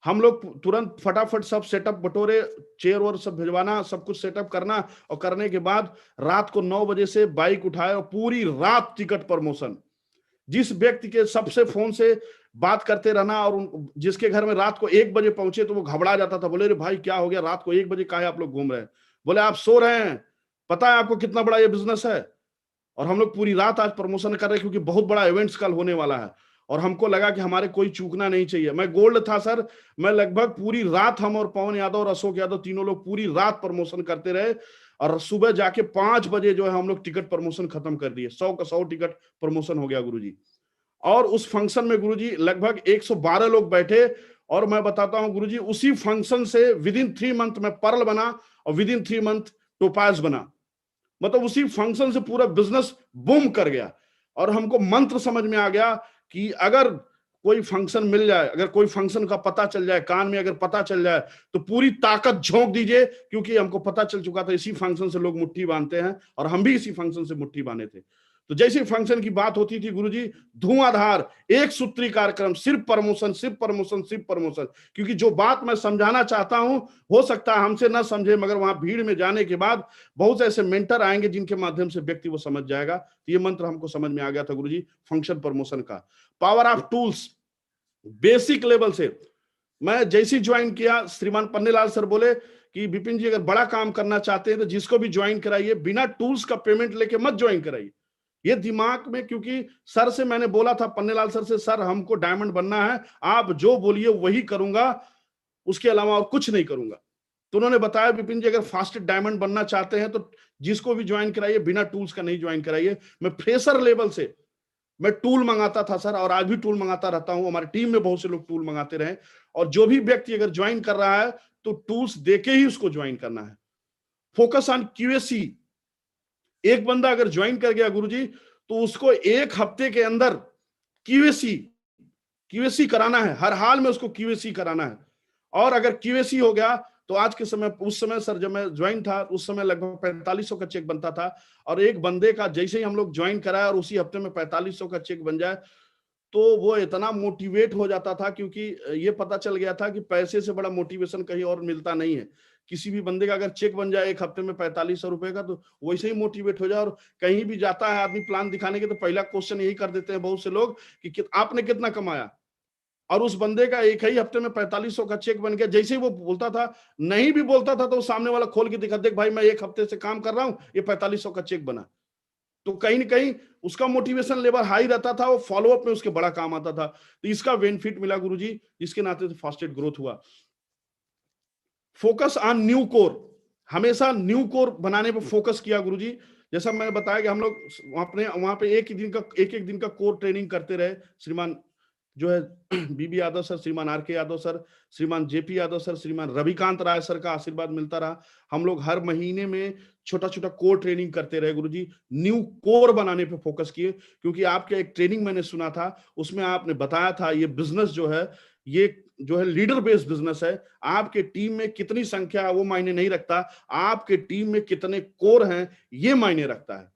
हम लोग तुरंत फटाफट सब सेटअप बटोरे, चेयर और सब भिजवाना, सब कुछ सेटअप करना, और करने के बाद रात को 9 बजे से बाइक उठाए और पूरी रात टिकट प्रमोशन। जिस व्यक्ति के सबसे फोन से बात करते रहना, और जिसके घर में रात को 1 बजे पहुंचे तो वो घबरा जाता था, बोले रे भाई क्या हो गया, रात को 1 बजे काहे आप लोग घूम रहे हैं। बोले आप सो रहे हैं, पता है आपको कितना बड़ा ये बिजनेस है। और हम लोग पूरी रात आज प्रमोशन कर रहे हैं, क्योंकि बहुत बड़ा इवेंट्स कल होने वाला है और हमको लगा कि हमारे कोई चूकना नहीं चाहिए। मैं गोल्ड था सर, मैं लगभग पूरी रात, हम और पवन यादव और अशोक यादव तीनों लोग पूरी रात प्रमोशन करते रहे, और सुबह जाके 5 बजे जो है हम लोग टिकट प्रमोशन खत्म कर दिए। 100 का 100 टिकट प्रमोशन हो गया गुरुजी। और उस फंक्शन में गुरुजी लगभग 112 लोग बैठे, और मैं बताता हूं गुरुजी उसी फंक्शन से विद इन 3 मंथ में पर्ल बना और विद इन 3 मंथ टोपाज बना। मतलब उसी फंक्शन से पूरा बिजनेस बूम कर गया। और हमको मंत्र समझ में आ गया कि अगर कोई फंक्शन मिल जाए, अगर कोई फंक्शन का पता चल जाए, कान में अगर पता चल जाए, तो पूरी ताकत झोंक दीजिए, क्योंकि हमको पता चल चुका था इसी फंक्शन से लोग मुट्ठी बांधते हैं, और हम भी इसी फंक्शन से मुट्ठी बांधे थे। तो जैसे फंक्शन की बात होती थी गुरुजी, धुआंधार एक सूत्री कार्यक्रम, सिर्फ प्रमोशन, सिर्फ प्रमोशन, सिर्फ प्रमोशन। क्योंकि जो बात मैं समझाना चाहता हूं, हो सकता है हमसे ना समझे, मगर वहां भीड़ में जाने के बाद बहुत ऐसे मेंटर आएंगे जिनके माध्यम से व्यक्ति वो समझ जाएगा। तो ये मंत्र हमको समझ में आ गया था गुरुजी फंक्शन प्रमोशन का। Power of tools, basic level से मैं जैसे ज्वाइन किया, श्रीमान पन्नेलाल सर बोले कि विपिन जी अगर बड़ा काम करना चाहते हैं तो जिसको भी ज्वाइन कराइए, बिना टूल्स का पेमेंट लेके मत ज्वाइन कराइए। ये दिमाग में, क्योंकि सर से मैंने बोला था, पन्नेलाल सर से, सर हमको डायमंड बनना है, आप जो बोलिए वही करूंगा, उसके अलावा और कुछ नहीं करूंगा। तो उन्होंने बताया विपिन जी अगर फास्टेड डायमंड बनना चाहते हैं तो जिसको भी ज्वाइन कराइए बिना टूल्स का नहीं ज्वाइन कराइए। मैं फ्रेशर लेवल से मैं टूल मंगाता था सर, और आज भी टूल मंगाता रहता हूं। हमारी टीम में बहुत से लोग टूल मंगाते रहे, और जो भी व्यक्ति अगर ज्वाइन कर रहा है तो टूल्स देके ही उसको ज्वाइन करना है। Focus on QAC. एक बंदा अगर ज्वाइन कर गया गुरुजी, तो उसको 1 हफ्ते के अंदर क्यूएसी कराना है, हर हाल में उसको क्यूएसी कराना है। और अगर क्यूएसी हो गया तो आज के समय, उस समय सर जब मैं ज्वाइन था उस समय लगभग 4500 का चेक बनता था, और एक बंदे का जैसे ही हम लोग ज्वाइन कराया और उसी हफ्ते में 4500 का चेक बन जाए, तो वो इतना मोटिवेट हो जाता था, क्योंकि ये पता चल गया था कि पैसे से बड़ा मोटिवेशन कहीं और मिलता नहीं है। किसी भी बंदे का अगर चेक बन जाए 1 हफ्ते में 4500 रुपए का, तो वैसे ही मोटिवेट हो जाए। और कहीं भी जाता है आदमी प्लान दिखाने के, तो पहला क्वेश्चन यही कर देते हैं बहुत से लोग कि आपने कितना कमाया। और उस बंदे का एक ही हफ्ते में 4500 का चेक बन गया। जैसे ही वो बोलता था, नहीं भी बोलता था, तो सामने वाला खोल के दिखा, देख भाई मैं 1 हफ्ते से काम कर रहा हूं, ये 4500 का चेक बना। तो कहीं ना कहीं उसका मोटिवेशन लेवल हाई रहता था, वो फॉलोअप में उसके बड़ा काम आता था। तो इसका बेनिफिट मिला गुरुजी, जिसके नाते फास्टेड ग्रोथ हुआ। फोकस ऑन न्यू कोर, हमेशा न्यू कोर बनाने पर फोकस किया गुरुजी। जैसा मैंने बताया कि हम लोग वहां पे एक एक दिन का कोर ट्रेनिंग करते रहे। श्रीमान जो है बीबी यादव सर, श्रीमान आर के यादव सर, श्रीमान जेपी यादव सर, श्रीमान रविकांत राय सर का आशीर्वाद मिलता रहा। हम लोग हर महीने में छोटा छोटा कोर ट्रेनिंग करते रहे गुरुजी। न्यू कोर बनाने पे फोकस किए, क्योंकि आपके एक ट्रेनिंग मैंने सुना था, उसमें आपने बताया था ये बिजनेस जो है, ये जो है लीडर बेस्ड बिजनेस है। आपके टीम में कितनी संख्या है वो मायने नहीं रखता, आपके टीम में कितने कोर हैं ये मायने रखता है।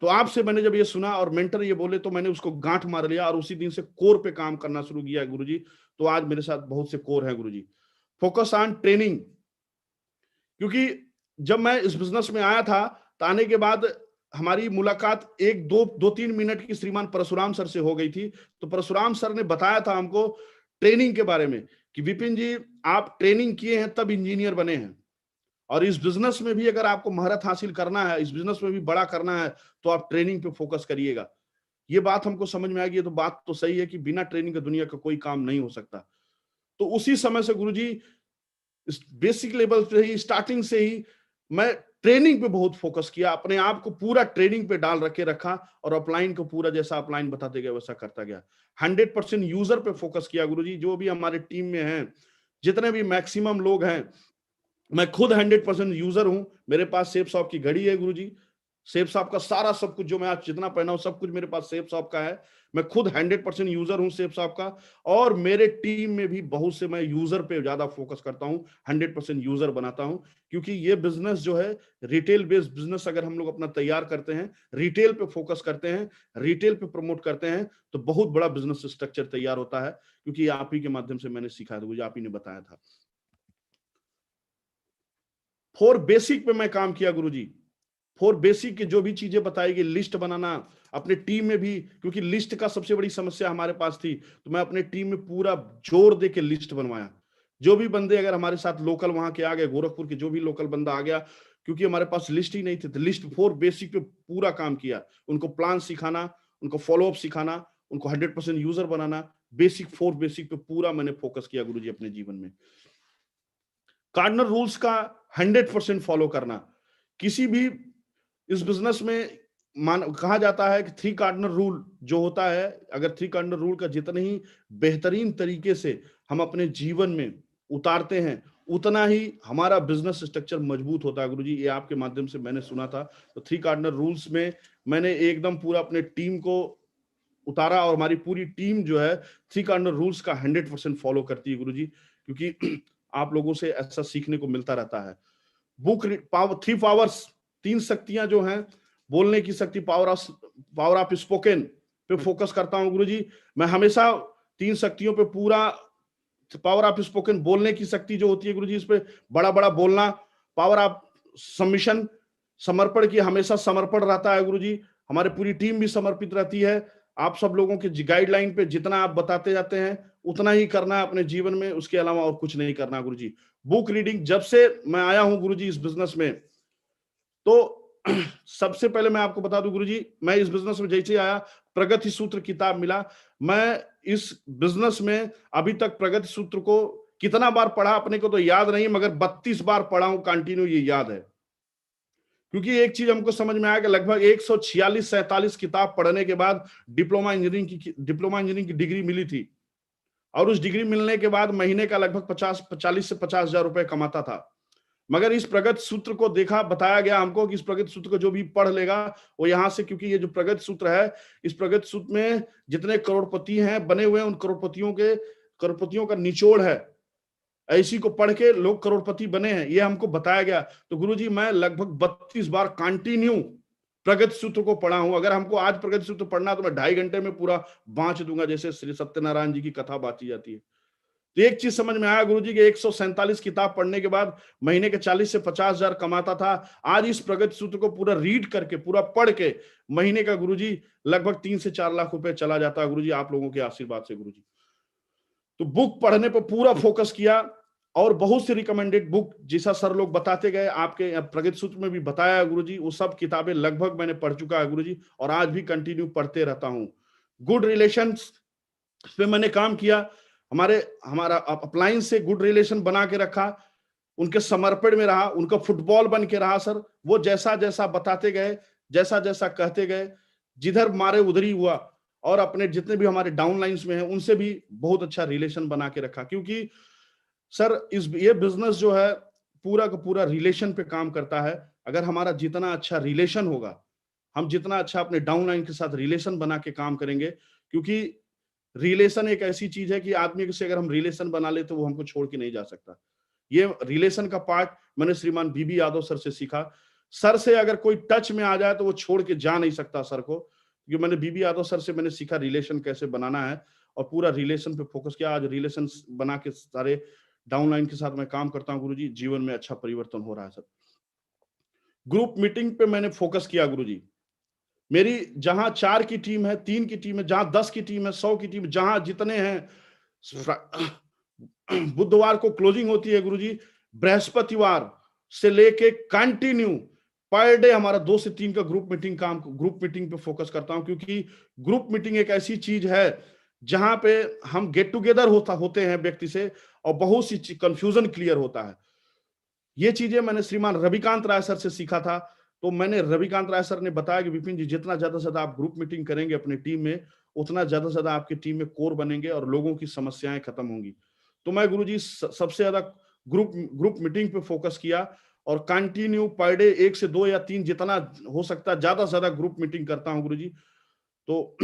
तो आपसे मैंने जब ये सुना और मेंटर ये बोले, तो मैंने उसको गांठ मार लिया और उसी दिन से कोर पे काम करना शुरू किया गुरुजी। तो आज मेरे साथ बहुत से कोर हैं गुरुजी। फोकस ऑन ट्रेनिंग, क्योंकि जब मैं इस बिजनेस में आया था, तो आने के बाद हमारी मुलाकात 1-2-3 मिनट की श्रीमान परशुराम सर से हो गई थी। तो परशुराम सर ने बताया था हमको ट्रेनिंग के बारे में कि विपिन जी आप ट्रेनिंग किए हैं तब इंजीनियर बने हैं, और इस बिजनेस में भी अगर आपको महारत हासिल करना है, इस बिजनेस में भी बड़ा करना है, तो आप ट्रेनिंग पे फोकस करिएगा। ये बात हमको समझ में आ गई। तो बात तो सही है कि बिना ट्रेनिंग के दुनिया का कोई काम नहीं हो सकता। तो उसी समय से गुरुजी बेसिक लेवल पे ही, स्टार्टिंग से ही मैं ट्रेनिंग पे बहुत फोकस किया, अपने आप को पूरा ट्रेनिंग पे डाल रखा, और अपलाइन को पूरा जैसा अपलाइन बताते गए वैसा करता गया। 100% यूजर पे फोकस किया गुरुजी। जो भी हमारे टीम में हैं, जितने भी मैक्सिमम लोग हैं, मैं खुद 100% यूजर हूं। मेरे पास सेफ शॉप की घड़ी है गुरुजी, सेफ शॉप का सारा सब कुछ जो मैं आज जितना पहना हूं सब कुछ मेरे पास सेफ शॉप का है। मैं खुद 100% यूजर हूं सेफ शॉप का, और मेरे टीम में भी बहुत से मैं यूजर पे ज्यादा फोकस करता हूं, 100% यूजर बनाता हूं। क्योंकि ये बिजनेस जो है रिटेल बेस्ड बिजनेस, अगर हम लोग अपना तैयार करते हैं, रिटेल पे फोकस करते हैं, रिटेल पे प्रमोट करते हैं, तो बहुत बड़ा बिजनेस स्ट्रक्चर तैयार होता है। क्योंकि आप ही के माध्यम से मैंने सीखा था, मुझे आप ही ने बताया था। 4 बेसिक पे मैं काम किया गुरुजी। 4 बेसिक की जो भी चीजें बताएगी, लिस्ट बनाना अपने टीम में भी, क्योंकि लिस्ट का सबसे बड़ी समस्या हमारे पास थी। तो मैं अपने टीम में पूरा जोर दे के लिस्ट बनवाया। जो भी बंदे अगर हमारे साथ लोकल वहां के आ गए, गोरखपुर के जो भी लोकल बंदा आ गया, क्योंकि हमारे पास लिस्ट ही नहीं थी, तो लिस्ट 4 बेसिक पे पूरा काम किया। उनको प्लान सिखाना, उनको फॉलोअप सिखाना, उनको 100% यूजर बनाना, बेसिक 4 बेसिक पे पूरा मैंने फोकस किया गुरुजी अपने जीवन में। कार्डिनल रूल्स का 100% फॉलो करना। किसी भी इस बिजनेस में कहा जाता है कि 3 कार्डिनल रूल जो होता है, अगर 3 कार्डिनल रूल का जितने ही बेहतरीन तरीके से हम अपने जीवन में उतारते हैं, उतना ही हमारा बिजनेस स्ट्रक्चर मजबूत होता है गुरुजी। ये आपके माध्यम से मैंने सुना था। तो 3 कार्डिनल रूल्स में मैंने एकदम पूरा अपने टीम को उतारा और हमारी पूरी टीम जो है 3 कार्डिनल रूल्स का 100% फॉलो करती है गुरुजी, क्योंकि आप लोगों से ऐसा सीखने को मिलता रहता है। बुक पावर 3 पावर्स, 3 शक्तियां जो हैं, बोलने की शक्ति, पावर ऑफ स्पोकन पे फोकस करता हूं गुरुजी। मैं हमेशा 3 शक्तियों पे पूरा, पावर ऑफ स्पोकन बोलने की शक्ति जो होती है गुरुजी, इस पे बड़ा बड़ा बोलना, पावर ऑफ सबमिशन, समर्पण की हमेशा समर्पण रहता है गुरुजी। हमारी पूरी टीम भी समर्पित रहती है। आप सब लोगों के गाइडलाइन पे जितना आप बताते जाते हैं उतना ही करना है अपने जीवन में, उसके अलावा और कुछ नहीं करना गुरुजी। बुक रीडिंग, जब से मैं आया हूं गुरुजी इस बिजनेस में, तो सबसे पहले मैं आपको बता दूं गुरुजी, मैं इस बिजनेस में जैसे आया, प्रगति सूत्र किताब मिला। मैं इस बिजनेस में अभी तक प्रगति सूत्र को कितना बार पढ़ा अपने को तो याद नहीं, मगर 32 बार पढ़ा हूं कंटिन्यू, ये याद है। क्योंकि एक चीज हमको समझ में आया कि लगभग 146-47 किताब पढ़ने के बाद डिप्लोमा इंजीनियरिंग की डिग्री मिली थी, और उस डिग्री मिलने के बाद महीने का लगभग 40 से 50 हजार रुपए कमाता था। मगर इस प्रगति सूत्र को देखा, बताया गया हमको कि इस प्रगति सूत्र को जो भी पढ़ लेगा वो यहां से, क्योंकि ये जो प्रगति सूत्र है, इस प्रगति सूत्र में जितने करोड़पति हैं बने हुए हैं, उन करोड़पतियों का निचोड़ है। ऐसी को पढ़ के लोग करोड़पति बने हैं, ये हमको बताया गया। तो गुरुजी मैं लगभग 32 बार कंटिन्यू प्रगति सूत्र को पढ़ा हूं। अगर हमको आज प्रगति सूत्र पढ़ना तो मैं 2.5 घंटे में पूरा बांच दूंगा, जैसे श्री सत्यनारायण जी की कथा बांची जाती है। तो एक चीज समझ में आया गुरुजी कि 147 किताब पढ़ने के बाद महीने के 40 से 50 हजार कमाता था। आज इस प्रगति सूत्र को पूरा रीड करके, पूरा पढ़ के महीने का गुरुजी लगभग 3 से 4 लाख रुपए चला जाता है गुरुजी, आप लोगों के आशीर्वाद से गुरुजी। तो बुक पढ़ने पर पूरा फोकस किया, और बहुत सी रिकमेंडेड बुक जैसा सर लोग बताते गए, आपके प्रगति सूत्र में भी बताया गुरुजी, वो सब किताबें लगभग मैंने पढ़ चुका है गुरुजी, और आज भी कंटिन्यू पढ़ते रहता हूं। गुड रिलेशंस पे मैंने काम किया, हमारा अप्लायंस से गुड रिलेशन बना के रखा, उनके समर्पण में रहा, उनका फुटबॉल बन के रहा सर। वो जैसा जैसा बताते गए, जैसा जैसा कहते गए, जिधर मारे उधर ही हुआ, और अपने जितने भी हमारे डाउन लाइन्स में हैं उनसे भी बहुत अच्छा रिलेशन बना के रखा। क्योंकि सर ये बिजनेस जो है पूरा का पूरा रिलेशन पे काम करता है। अगर हमारा जितना अच्छा रिलेशन होगा, हम जितना अच्छा अपने डाउन लाइन के साथ रिलेशन बना के काम करेंगे, क्योंकि रिलेशन एक ऐसी चीज है कि आदमी से अगर हम रिलेशन बना ले तो वो हमको छोड़ के नहीं जा सकता। ये रिलेशन का पार्ट मैंने श्रीमान बीबी यादव सर से सीखा। सर से अगर कोई टच में आ जाए तो वो छोड़ के जा नहीं सकता सर को, क्योंकि मैंने बीबी यादव सर से मैंने सीखा रिलेशन कैसे बनाना है, और पूरा रिलेशन पे फोकस किया। आज रिलेशन बना के सारे डाउनलाइन के साथ मैं काम करता हूं गुरुजी, जीवन में अच्छा परिवर्तन हो रहा है सर। ग्रुप मीटिंग पे मैंने फोकस किया गुरुजी। मेरी जहां 4 की टीम है, 3 की टीम है, जहां 10 की टीम है, 100 की टीम, जहां जितने हैं, बुधवार को क्लोजिंग होती है गुरुजी, बृहस्पतिवार से लेके कंटिन्यू पर डे हमारा 2 से 3 का ग्रुप मीटिंग पे फोकस करता हूं। क्योंकि ग्रुप मीटिंग एक ऐसी चीज है जहां पे हम गेट टुगेदर होते हैं व्यक्ति से, और बहुत सी कंफ्यूजन क्लियर होता है। ये चीजें मैंने श्रीमान रविकांत राय सर से सीखा था। तो मैंने रविकांत राय सर ने बताया कि विपिन जी, जितना ज्यादा से ज्यादा आप ग्रुप मीटिंग करेंगे अपनी टीम में, उतना ज्यादा से ज्यादा आपकी टीम में कोर बनेंगे और लोगों की समस्याएं खत्म होंगी। तो मैं गुरुजी सबसे ज्यादा ग्रुप मीटिंग पे फोकस किया, और कंटिन्यू पर डे 1 से 2 या 3 जितना हो सकता है ज्यादा से ज्यादा ग्रुप मीटिंग करता हूं गुरुजी। तो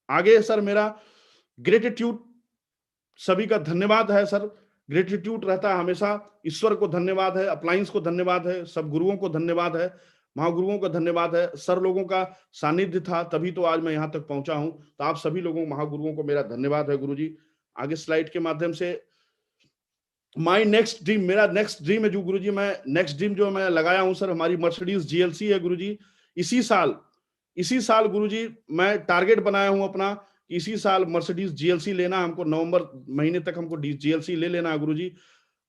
आगे सर मेरा ग्रेटिट्यूड, सभी का धन्यवाद है सर, ग्रेटिट्यूड रहता है हमेशा। ईश्वर को धन्यवाद है, अप्लायंस को धन्यवाद है, सब गुरुओं को धन्यवाद है, महागुरुओं का धन्यवाद है। सर लोगों का सानिध्य था तभी तो आज मैं यहाँ तक पहुंचा हूं। तो आप सभी लोगों, महागुरुओं को मेरा धन्यवाद है गुरुजी। आगे स्लाइड के माध्यम से माय नेक्स्ट ड्रीम, मेरा नेक्स्ट ड्रीम है जो गुरुजी, मैं नेक्स्ट ड्रीम जो मैं लगाया हूं सर, हमारी मर्सिडीज जीएलसी है गुरुजी। इसी साल गुरुजी मैं टारगेट बनाया हूं अपना, इसी साल मर्सिडीज जीएलसी लेना हमको, नवंबर महीने तक हमको जीएलसी ले लेना है गुरुजी।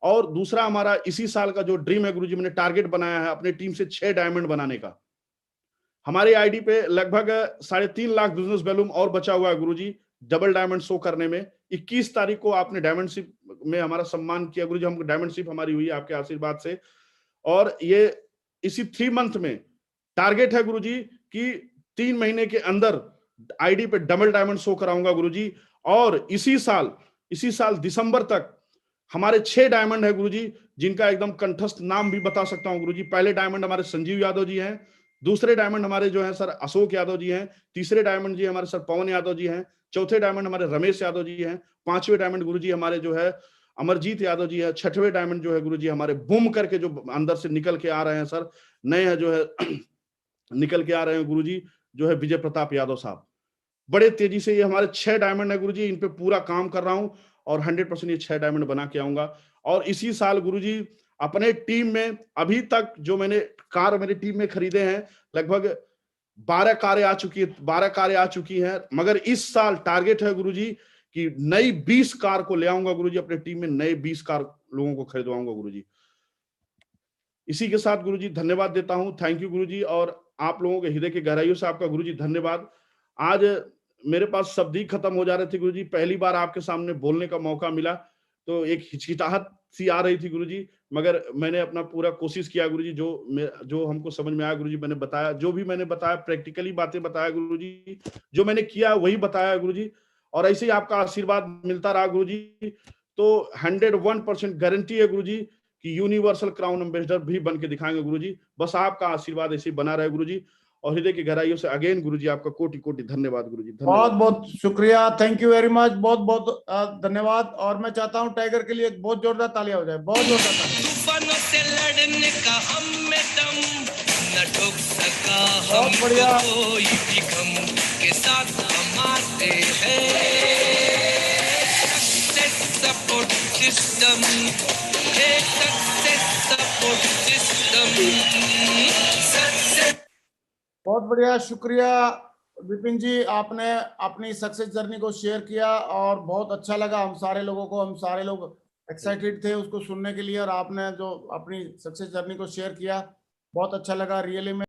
और दूसरा हमारा इसी साल का जो ड्रीम है गुरुजी, मैंने टारगेट बनाया है अपने टीम से 6 डायमंड बनाने का। हमारी आईडी पे लगभग 3.5 लाख बिजनेस वैल्यूम और बचा हुआ है गुरुजी डबल डायमंड शो करने में। 21 तारीख को आपने डायमंडशिप में हमारा सम्मान किया गुरुजी, हमको डायमंडशिप हमारी हुई है आपके आशीर्वाद से। और ये इसी 3 मंथ में टारगेट है गुरुजी कि 3 महीने के अंदर आईडी पे डबल डायमंड शो कराऊंगा गुरुजी। और इसी साल दिसंबर तक हमारे 6 डायमंड है गुरुजी, जिनका एकदम कंठस्थ नाम भी बता सकता हूं गुरुजी। पहले डायमंड हमारे संजीव यादव जी हैं, दूसरे डायमंड हमारे जो है सर अशोक यादव जी हैं, तीसरे डायमंड जी हमारे सर पवन यादव जी हैं, चौथे डायमंड हमारे रमेश यादव जी हैं, पांचवें डायमंड गुरुजी हमारे जो है अमरजीत यादव जी है, छठवें डायमंड जो है गुरुजी हमारे बूम करके जो अंदर से निकल के आ रहे हैं सर, नए है जो है निकल के आ रहे हैं गुरुजी, जो है विजय प्रताप यादव साहब। बड़े तेजी से ये हमारे 6 डायमंड है गुरुजी, इन पे पूरा काम कर रहा हूं और 100% ये 6 डायमंड बना के आऊंगा। और इसी साल गुरुजी अपने टीम में अभी तक जो मैंने कार मेरी टीम में खरीदे हैं, लगभग 12 कारें आ चुकी हैं, मगर इस साल टारगेट है गुरुजी कि नई 20 कार को ले आऊंगा गुरुजी, अपने टीम में नए 20 कार लोगों को खरीदवाऊंगा गुरुजी। इसी के साथ गुरुजी धन्यवाद देता हूं, थैंक यू गुरुजी। और आप लोगों के हृदय की गहराइयों से आपका गुरुजी धन्यवाद। आज मेरे पास शब्द ही खत्म हो जा रहे थे गुरुजी, पहली बार आपके सामने बोलने का मौका मिला तो एक हिचकिचाहट सी आ रही थी गुरुजी, मगर मैंने अपना पूरा कोशिश किया गुरुजी, जो हमको समझ में आया गुरुजी मैंने बताया, जो भी मैंने बताया प्रैक्टिकली बातें बताया गुरुजी, जो मैंने किया वही बताया गुरुजी। और ऐसे ही आपका आशीर्वाद मिलता रहा गुरुजी, तो 101% गारंटी है गुरुजी कि यूनिवर्सल क्राउन एम्बेसडर भी बन के दिखाएंगे गुरुजी। बस आपका आशीर्वाद ऐसे ही बना रहे गुरुजी, और हृदय की गहराइयों से अगेन गुरुजी आपका कोटि कोटि धन्यवाद गुरुजी। बहुत बहुत शुक्रिया, थैंक यू वेरी मच, बहुत बहुत धन्यवाद। और मैं चाहता हूं टाइगर के लिए एक बहुत जोरदार तालियां हो जाए, बहुत जोरदार तालियां। तूफानों से लड़ने का हम में दम न ठोक सका बहुत हम बढ़िया। कोई भी गम के साथ हम आते हैं। Success support system, success support system, success. बहुत बढ़िया, शुक्रिया विपिन जी, आपने अपनी सक्सेस जर्नी को शेयर किया और बहुत अच्छा लगा हम सारे लोगों को। हम सारे लोग एक्साइटेड थे उसको सुनने के लिए, और आपने जो अपनी सक्सेस जर्नी को शेयर किया बहुत अच्छा लगा रियली में।